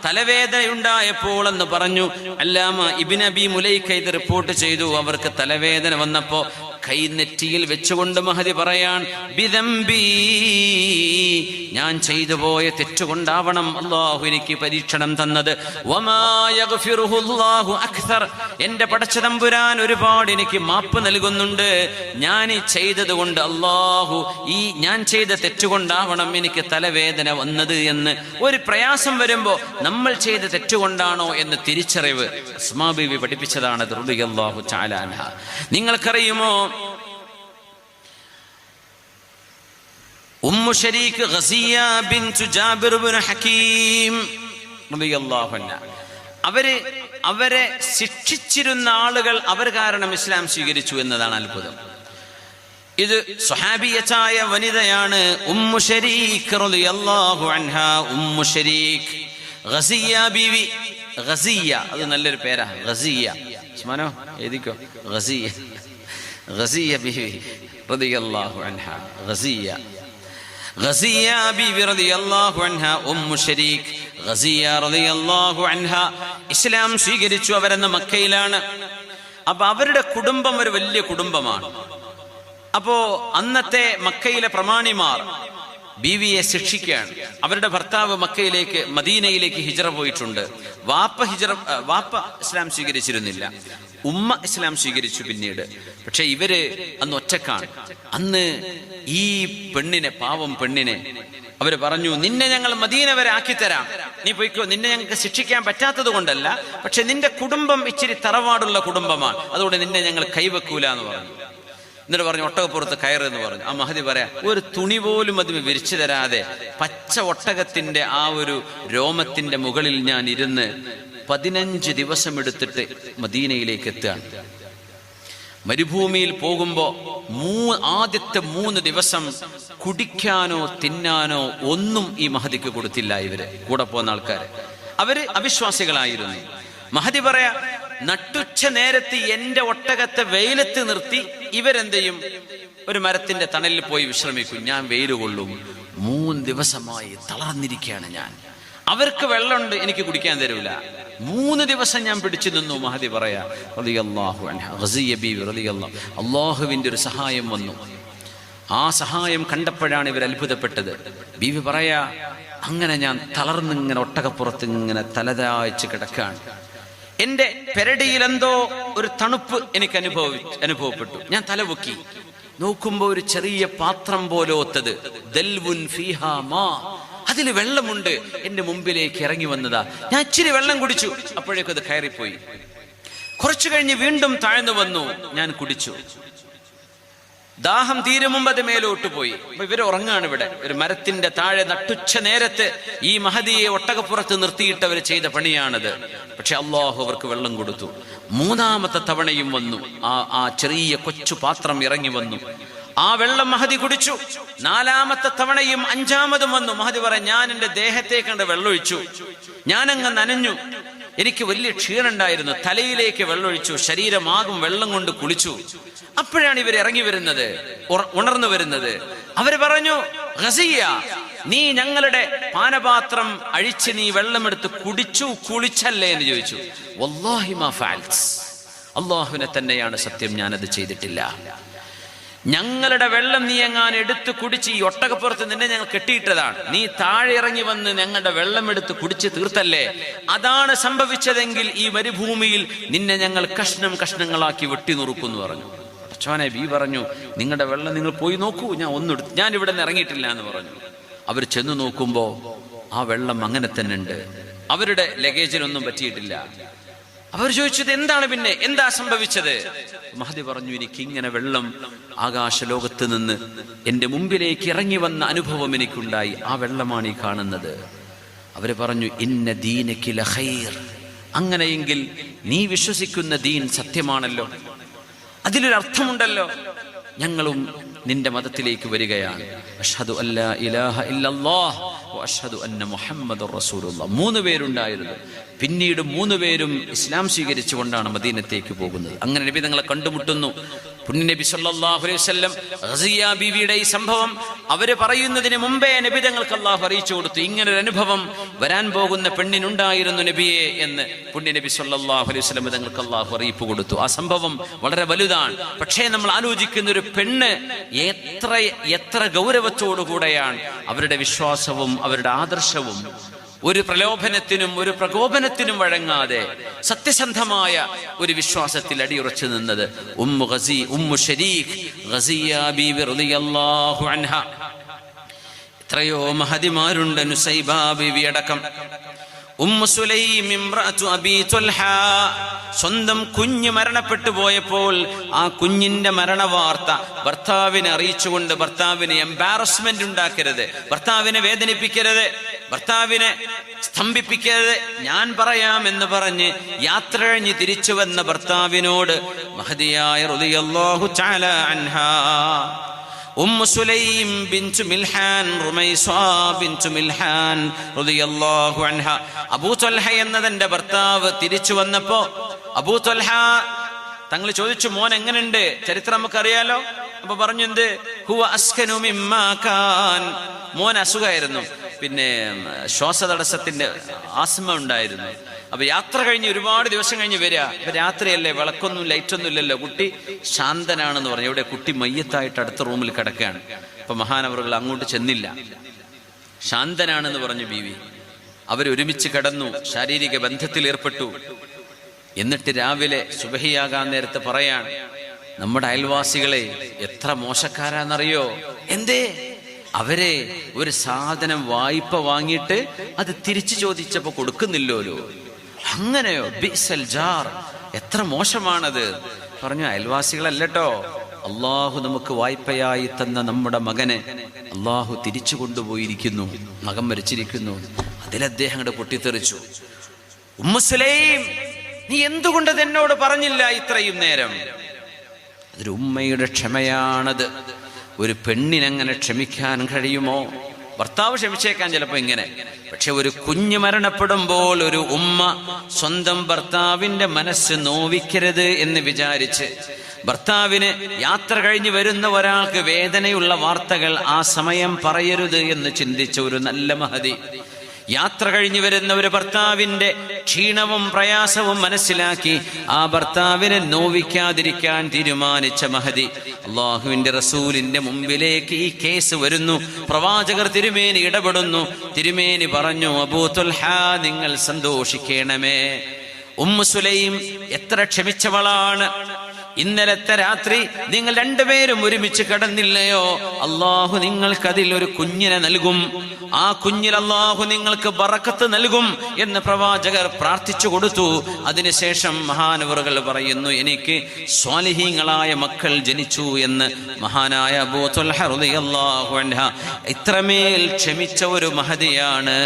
തലവേദനയുണ്ടായപ്പോൾ എന്ന് പറഞ്ഞു അല്ലാമ ഇബ്നു അബി മുലൈക ഇത് റിപ്പോർട്ട് ചെയ്തു. അവർക്ക് തലവേദന വന്നപ്പോ കൈ നെറ്റിയിൽ വെച്ചുകൊണ്ട് മഹദി പറയാൻ, ബിദംബി, ഞാൻ ചെയ്തു പോയ തെറ്റുകൊണ്ടാവണം അല്ലാഹു എനിക്ക് പരീക്ഷണം തന്നത്. വമാ യഗ്ഫിറുഹു അല്ലാഹു അക്സർ, എന്റെ പടച്ച തമ്പുരാൻ ഒരുപാട് എനിക്ക് മാപ്പ് നൽകുന്നുണ്ട്. ഞാൻ ഈ ചെയ്തത് കൊണ്ട് അല്ലാഹു ഈ ഞാൻ ചെയ്ത തെറ്റുകൊണ്ടാവണം എനിക്ക് തലവേദന വന്നത് എന്ന്. ഒരു പ്രയാസം വരുമ്പോ നമ്മൾ ചെയ്ത തെറ്റുകൊണ്ടാണോ എന്ന് തിരിച്ചറിവ് അസ്മാ ബീവി പഠിപ്പിച്ചതാണ് റളിയല്ലാഹു തആല അൻഹ. നിങ്ങൾക്കറിയുമോ ഉമ്മു ശരീക്ക് ഗസിയ ബിൻതു ജാബിർ ഇബ്നു ഹകീം റളിയല്ലാഹു അൻഹ, അവരെ ശിക്ഷിച്ചിരുന്ന ആളുകൾ അവർ കാരണം ഇസ്ലാം സ്വീകരിച്ചു എന്നതാണ് അത്ഭുതം. ഇത് സ്വഹാബിയത്തായ വനിതയാണ് ഉമ്മു ശരീക്ക് റളിയല്ലാഹു അൻഹ. ഉമ്മു ശരീക്ക് ഗസിയ ബീവി. ഗസിയ അത് നല്ലൊരു പേരാ, ഗസിയ. ഉസ്മാനോ എഴുതിക്കോ, ഗസിയ. ഗസിയ ബീവി റളിയല്ലാഹു അൻഹ. ഗസിയ ബീവി റളിയല്ലാഹു അൻഹ, ഉമ്മു ശരീക്ക് ഗസിയ റളിയല്ലാഹു അൻഹ ഇസ്ലാം സ്വീകരിച്ചു. അവരെന്ന് മക്കയിലാണ്. അപ്പൊ അവരുടെ കുടുംബം ഒരു വലിയ കുടുംബമാണ്. അപ്പോ അന്നത്തെ മക്കയിലെ പ്രമാണിമാർ ബീവിയെ ശിക്ഷിക്കുകയാണ്. അവരുടെ ഭർത്താവ് മദീനയിലേക്ക് ഹിജ്റ പോയിട്ടുണ്ട്. വാപ്പ ഇസ്ലാം സ്വീകരിച്ചിരുന്നില്ല, ഉമ്മ ഇസ്ലാം സ്വീകരിച്ചു പിന്നീട്. പക്ഷെ ഇവര് അന്ന് ഒറ്റക്കാണ്. അന്ന് ഈ പെണ്ണിനെ, പാവം പെണ്ണിനെ അവര് പറഞ്ഞു, നിന്നെ ഞങ്ങൾ മദീന വരെ ആക്കിത്തരാം, നീ പോയിക്കോ, നിന്നെ ഞങ്ങൾക്ക് ശിക്ഷിക്കാൻ പറ്റാത്തത് കൊണ്ടല്ല, പക്ഷെ നിന്റെ കുടുംബം ഇച്ചിരി തറവാടുള്ള കുടുംബമാണ്, അതുകൊണ്ട് നിന്നെ ഞങ്ങൾ കൈവെക്കൂല എന്ന് പറഞ്ഞു. എന്നിട്ട് പറഞ്ഞു ഒട്ടകപ്പുറത്ത് കയറെന്ന് പറഞ്ഞു. ആ മഹദി പറയാ, ഒരു തുണി പോലും അതിന് വിരിച്ചു തരാതെ പച്ച ഒട്ടകത്തിന്റെ ആ ഒരു രോമത്തിന്റെ മുകളിൽ ഞാൻ ഇരുന്ന് 15 ദിവസം എടുത്തിട്ട് മദീനയിലേക്ക് എത്തുകയാണ്. മരുഭൂമിയിൽ പോകുമ്പോ ആദ്യത്തെ 3 ദിവസം കുടിക്കാനോ തിന്നാനോ ഒന്നും ഈ മഹദിക്ക് കൊടുത്തില്ല. ഇവര് കൂടെ പോകുന്ന ആൾക്കാര് അവര് അവിശ്വാസികളായിരുന്നു. മഹദി പറയാ, നട്ടുച്ച നേരത്ത് എന്റെ ഒട്ടകത്തെ വെയിലത്ത് നിർത്തി ഇവരെന്ത് ചെയ്യും? ഒരു മരത്തിന്റെ തണലിൽ പോയി വിശ്രമിക്കും. ഞാൻ വെയിൽ കൊള്ളും. 3 ദിവസമായി തളർന്നിരിക്കുകയാണ് ഞാൻ. അവർക്ക് വെള്ളമുണ്ട്, എനിക്ക് കുടിക്കാൻ തരൂല. 3 ദിവസം ഞാൻ പിടിച്ചു നിന്നു. മഹദി പറയാ റളിയല്ലാഹു അൻഹ, ഗസിയ ബീവി റളിയല്ലാഹു, അല്ലാഹുവിന്റെ ഒരു സഹായം വന്നു. ആ സഹായം കണ്ടപ്പോഴാണ് ഇവർ അത്ഭുതപ്പെട്ടത്. ബീവി പറയാ, അങ്ങനെ ഞാൻ തളർന്നിങ്ങനെ ഒട്ടകപ്പുറത്ത് ഇങ്ങനെ തലതാഴ്ച കിടക്കാണ്. എന്റെ പെരടിയിൽ എന്തോ ഒരു തണുപ്പ് എനിക്ക് അനുഭവപ്പെട്ടു. ഞാൻ തലപൊക്കി നോക്കുമ്പോ ഒരു ചെറിയ പാത്രം പോലോത്തത്, ദൽവുൻ ഫീഹാ മാ, അതിൽ വെള്ളമുണ്ട്, എന്റെ മുമ്പിലേക്ക് ഇറങ്ങി വന്നതാ. ഞാൻ ഇച്ചിരി വെള്ളം കുടിച്ചു, അപ്പോഴേക്കും അത് കയറിപ്പോയി. കുറച്ചു കഴിഞ്ഞ് വീണ്ടും താഴ്ന്നു വന്നു, ഞാൻ കുടിച്ചു. ദാഹം തീരും മുമ്പ് അത് മേലോട്ട് പോയി. ഇവര് ഉറങ്ങാണ് ഇവിടെ ഒരു മരത്തിന്റെ താഴെ. നട്ടുച്ച നേരത്ത് ഈ മഹദിയെ ഒട്ടകപ്പുറത്ത് നിർത്തിയിട്ടവർ ചെയ്ത പണിയാണത്. പക്ഷെ അല്ലാഹു അവർക്ക് വെള്ളം കൊടുത്തു. 3ാമത്തെ തവണയും വന്നു, ആ ചെറിയ കൊച്ചു പാത്രം ഇറങ്ങി വന്നു. ആ വെള്ളം മഹദി കുടിച്ചു. 4ാമത്തെ തവണയും 5ാമതും വന്നു. മഹദി പറയാം, ഞാൻ എന്റെ ദേഹത്തേക്ക് കണ്ട് വെള്ളമൊഴിച്ചു. ഞാനങ്ങ് നനഞ്ഞു. എനിക്ക് വലിയ ക്ഷീണുണ്ടായിരുന്നു. തലയിലേക്ക് വെള്ളമൊഴിച്ചു, ശരീരമാകും വെള്ളം കൊണ്ട് കുളിച്ചു. അപ്പോഴാണ് ഇവർ ഇറങ്ങി വരുന്നത്, ഉണർന്നു വരുന്നത്. അവര് പറഞ്ഞു, ഗസിയ, നീ ഞങ്ങളുടെ പാനപാത്രം അഴിച്ച് നീ വെള്ളമെടുത്ത് കുടിച്ചു, കുളിച്ചല്ലേ എന്ന് ചോദിച്ചു. വല്ലാഹി മാ ഫഅൽത്, അല്ലാഹുവിനെ തന്നെയാണ് സത്യം, ഞാനത് ചെയ്തിട്ടില്ല. ഞങ്ങളുടെ വെള്ളം നീ എങ്ങാൻ എടുത്ത് കുടിച്ച്, ഈ ഒട്ടകപ്പുറത്ത് നിന്നെ ഞങ്ങൾ കെട്ടിയിട്ടതാണ്, നീ താഴെ ഇറങ്ങി വന്ന് ഞങ്ങളുടെ വെള്ളം എടുത്ത് കുടിച്ച് തീർത്തല്ലേ. അതാണ് സംഭവിച്ചതെങ്കിൽ ഈ മരുഭൂമിയിൽ നിന്നെ ഞങ്ങൾ കഷ്ണം കഷ്ണങ്ങളാക്കി വെട്ടി നുറുക്കുമെന്ന് പറഞ്ഞു. അച്ഛനെ ബി പറഞ്ഞു, നിങ്ങളുടെ വെള്ളം നിങ്ങൾ പോയി നോക്കൂ, ഞാൻ ഇവിടെ നിന്ന് ഇറങ്ങിയിട്ടില്ല എന്ന് പറഞ്ഞു. അവർ ചെന്ന് നോക്കുമ്പോ ആ വെള്ളം അങ്ങനെ തന്നെ ഉണ്ട്. അവരുടെ ലഗേജിനൊന്നും പറ്റിയിട്ടില്ല. അവർ ചോദിച്ചത് എന്താണ്, പിന്നെ എന്താ സംഭവിച്ചത്? മഹദി പറഞ്ഞു, എനിക്ക് ഇങ്ങനെ വെള്ളം ആകാശലോകത്ത് നിന്ന് എന്റെ മുമ്പിലേക്ക് ഇറങ്ങി വന്ന അനുഭവം എനിക്കുണ്ടായി. ആ വെള്ളമാണ് ഈ കാണുന്നത്. അവര് പറഞ്ഞു, ഇന്ന ദീനകി ലഖൈർ, അങ്ങനെയെങ്കിൽ നീ വിശ്വസിക്കുന്ന ദീൻ സത്യമാണല്ലോ, അതിലൊരർത്ഥമുണ്ടല്ലോ. ഞങ്ങളും നിന്റെ മതത്തിലേക്ക് വരികയാണ്. അഷ്ഹദു അല്ലാ ഇലാഹ ഇല്ലല്ലാഹ് വ അഷ്ഹദു അന്ന മുഹമ്മദുർ റസൂലുള്ളാഹ്. 3 പേരുണ്ടായിരുന്നു. പിന്നീട് 3 പേരും ഇസ്ലാം സ്വീകരിച്ചുകൊണ്ടാണ് മദീനത്തേക്ക് പോകുന്നത്. അങ്ങനെ നബി തങ്ങളെ കണ്ടുമുട്ടുന്നു. പുണ്യനബി സല്ലല്ലാഹു അലൈഹി വസല്ലം ഗസിയ ബീവിയുടെ ഈ സംഭവം അവര് പറയുന്നതിന് മുമ്പേ നബി തങ്ങൾക്ക് അല്ലാഹു അറിയിച്ചു കൊടുത്തു, ഇങ്ങനൊരു അനുഭവം വരാൻ പോകുന്ന പെണ്ണിനുണ്ടായിരുന്നു നബിയെ എന്ന് പുണ്യനബി സല്ലല്ലാഹു അലൈഹി വസല്ലം തങ്ങൾക്ക് അല്ലാഹു അറിയിപ്പ് കൊടുത്തു. ആ സംഭവം വളരെ വലുതാണ്. പക്ഷേ നമ്മൾ ആലോചിക്കുന്ന ഒരു പെണ്ണ് എത്ര ഗൗരവത്തോടുകൂടെയാണ് അവരുടെ വിശ്വാസവും അവരുടെ ആദർശവും. ഒരു പ്രലോഭനത്തിനും ഒരു പ്രകോപനത്തിനും വഴങ്ങാതെ സത്യസന്ധമായ ഒരു വിശ്വാസത്തിൽ അടിയുറച്ചു നിന്നത് ഉമ്മു ശരീഖ് ഗസിയ ബീവി റളിയല്ലാഹു അൻഹ. എത്രയോ മഹദിമാരുണ്ട്, നുസൈബ ബീവി അടക്കം. ഉമ്മു സുലൈം ഇംറഅതു അബീ ത്വൽഹ, സ്വന്തം കുഞ്ഞ് മരണപ്പെട്ടു പോയപ്പോൾ ആ കുഞ്ഞിന്റെ മരണവാർത്ത ഭർത്താവിനെ അറിയിച്ചുകൊണ്ട്, ഭർത്താവിന് എംബാരസ്മെന്റ് ഉണ്ടാക്കരുത്, ഭർത്താവിനെ വേദനിപ്പിക്കരുത്, ഭർത്താവിനെ സ്തംഭിപ്പിക്കരുത്, ഞാൻ പറയാം എന്ന് പറഞ്ഞ് യാത്ര കഴിഞ്ഞ് തിരിച്ചു വന്ന ഭർത്താവിനോട് മഹദിയായ റളിയല്ലാഹു തആല അൻഹാ ഉമ്മു സുലൈം ബിൻതു മിൽഹാൻ റുമൈസ ബിൻതു മിൽഹാൻ റളിയല്ലാഹു അൻഹ, അബൂ ത്വൽഹ എന്നതിന്റെ ഭർത്താവ് തിരിച്ചു വന്നപ്പോ അബൂ ത്വൽഹ തങ്ങൾ ചോദിച്ചു, മോൻ എങ്ങനെയുണ്ട്? ചരിത്രം നമുക്കറിയാലോ. അപ്പൊ പറഞ്ഞു, എന്ത്? ഹുവ അസ്കനു മിമ്മാ കാൻ, മോൻ അസുഖമായിരുന്നു, പിന്നെ ശ്വാസതടസ്സത്തിന്റെ ആസ്മ ഉണ്ടായിരുന്നു. അപ്പൊ യാത്ര കഴിഞ്ഞ് ഒരുപാട് ദിവസം കഴിഞ്ഞ് വരിക. അപ്പൊ രാത്രിയല്ലേ, വിളക്കൊന്നും ലൈറ്റൊന്നും ഇല്ലല്ലോ, കുട്ടി ശാന്തനാണെന്ന് പറഞ്ഞു. ഇവിടെ കുട്ടി മയ്യത്തായിട്ട് അടുത്ത റൂമിൽ കിടക്കുകയാണ്. അപ്പൊ മഹാനവറുകൾ അങ്ങോട്ട് ചെന്നില്ല. ശാന്തനാണെന്ന് പറഞ്ഞു ബീവി. അവരൊരുമിച്ച് കിടന്നു, ശാരീരിക ബന്ധത്തിൽ ഏർപ്പെട്ടു. എന്നിട്ട് രാവിലെ സുബഹിയാകാൻ നേരത്ത് പറയാണ്, നമ്മുടെ അയൽവാസികളെ എത്ര മോശക്കാരാന്നറിയോ? എന്തേ? അവരെ ഒരു സാധനം വായ്പ വാങ്ങിയിട്ട് അത് തിരിച്ചു ചോദിച്ചപ്പോ കൊടുക്കുന്നില്ലോലോ. അങ്ങനെയോ? ബിഅ്സൽ ജാർ, എത്ര മോശമാണത്. പറഞ്ഞു, അയൽവാസികളല്ലോ, അള്ളാഹു നമുക്ക് വായ്പയായി തന്ന നമ്മുടെ മകനെ അള്ളാഹു തിരിച്ചു കൊണ്ടുപോയിരിക്കുന്നു, മകൻ മരിച്ചിരിക്കുന്നു. അതിലദ്ദേഹം അങ്ങോട്ട് പൊട്ടിത്തെറിച്ചു. ഉമ്മു സുലൈം, നീ എന്തുകൊണ്ടത് എന്നോട് പറഞ്ഞില്ല ഇത്രയും നേരം? അതൊരു ഉമ്മയുടെ ക്ഷമയാണത്. ഒരു പെണ്ണിനങ്ങനെ ക്ഷമിക്കാൻ കഴിയുമോ? ഭർത്താവ് ക്ഷമിച്ചേക്കാൻ ചിലപ്പോ ഇങ്ങനെ, പക്ഷെ ഒരു കുഞ്ഞ് മരണപ്പെടുമ്പോൾ ഒരു ഉമ്മ സ്വന്തം ഭർത്താവിന്റെ മനസ്സ് നോവിക്കരുത് എന്ന് വിചാരിച്ച്, ഭർത്താവിന് യാത്ര കഴിഞ്ഞ് വരുന്ന ഒരാൾക്ക് വേദനയുള്ള വാർത്തകൾ ആ സമയം പറയരുത് എന്ന് ചിന്തിച്ച ഒരു നല്ല മഹദി, യാത്ര കഴിഞ്ഞു വരുന്ന ഒരു ഭർത്താവിന്റെ ക്ഷീണവും പ്രയാസവും മനസ്സിലാക്കി ആ ഭർത്താവിനെ നോവിക്കാതിരിക്കാൻ തീരുമാനിച്ച മഹദി, അള്ളാഹുവിന്റെ റസൂലിന്റെ മുമ്പിലേക്ക് ഈ കേസ് വരുന്നു. പ്രവാചകർ തിരുമേനി ഇടപെടുന്നു. തിരുമേനി പറഞ്ഞു, അബൂ ത്വൽഹ, നിങ്ങൾ സന്തോഷിക്കണമേ. ഉമ്മു സുലൈം എത്ര ക്ഷമിച്ചവളാണ്. ഇന്നലത്തെ രാത്രി നിങ്ങൾ രണ്ടുപേരും ഒരുമിച്ച് കിടന്നില്ലയോ? അള്ളാഹു നിങ്ങൾക്കതിൽ ഒരു കുഞ്ഞിനെ നൽകും. ആ കുഞ്ഞിൽ അള്ളാഹു നിങ്ങൾക്ക് ബറക്കത്ത് നൽകും എന്ന് പ്രവാചകർ പ്രാർത്ഥിച്ചു കൊടുത്തു. അതിനുശേഷം മഹാനവറുകൾ പറയുന്നു, എനിക്ക് സ്വാലിഹീങ്ങളായ മക്കൾ ജനിച്ചു എന്ന്. മഹാനായ അബൂ ത്വൽഹ റളിയല്ലാഹു അൻഹ ഇത്രമേൽ ക്ഷമിച്ച ഒരു മഹദിയാണ്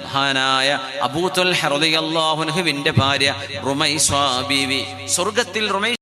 മഹാനായ അബൂ ത്വൽഹ റളിയല്ലാഹു അൻഹുവിന്റെ ഭാര്യ റുമൈസ ബീവി. സ്വർഗത്തിൽ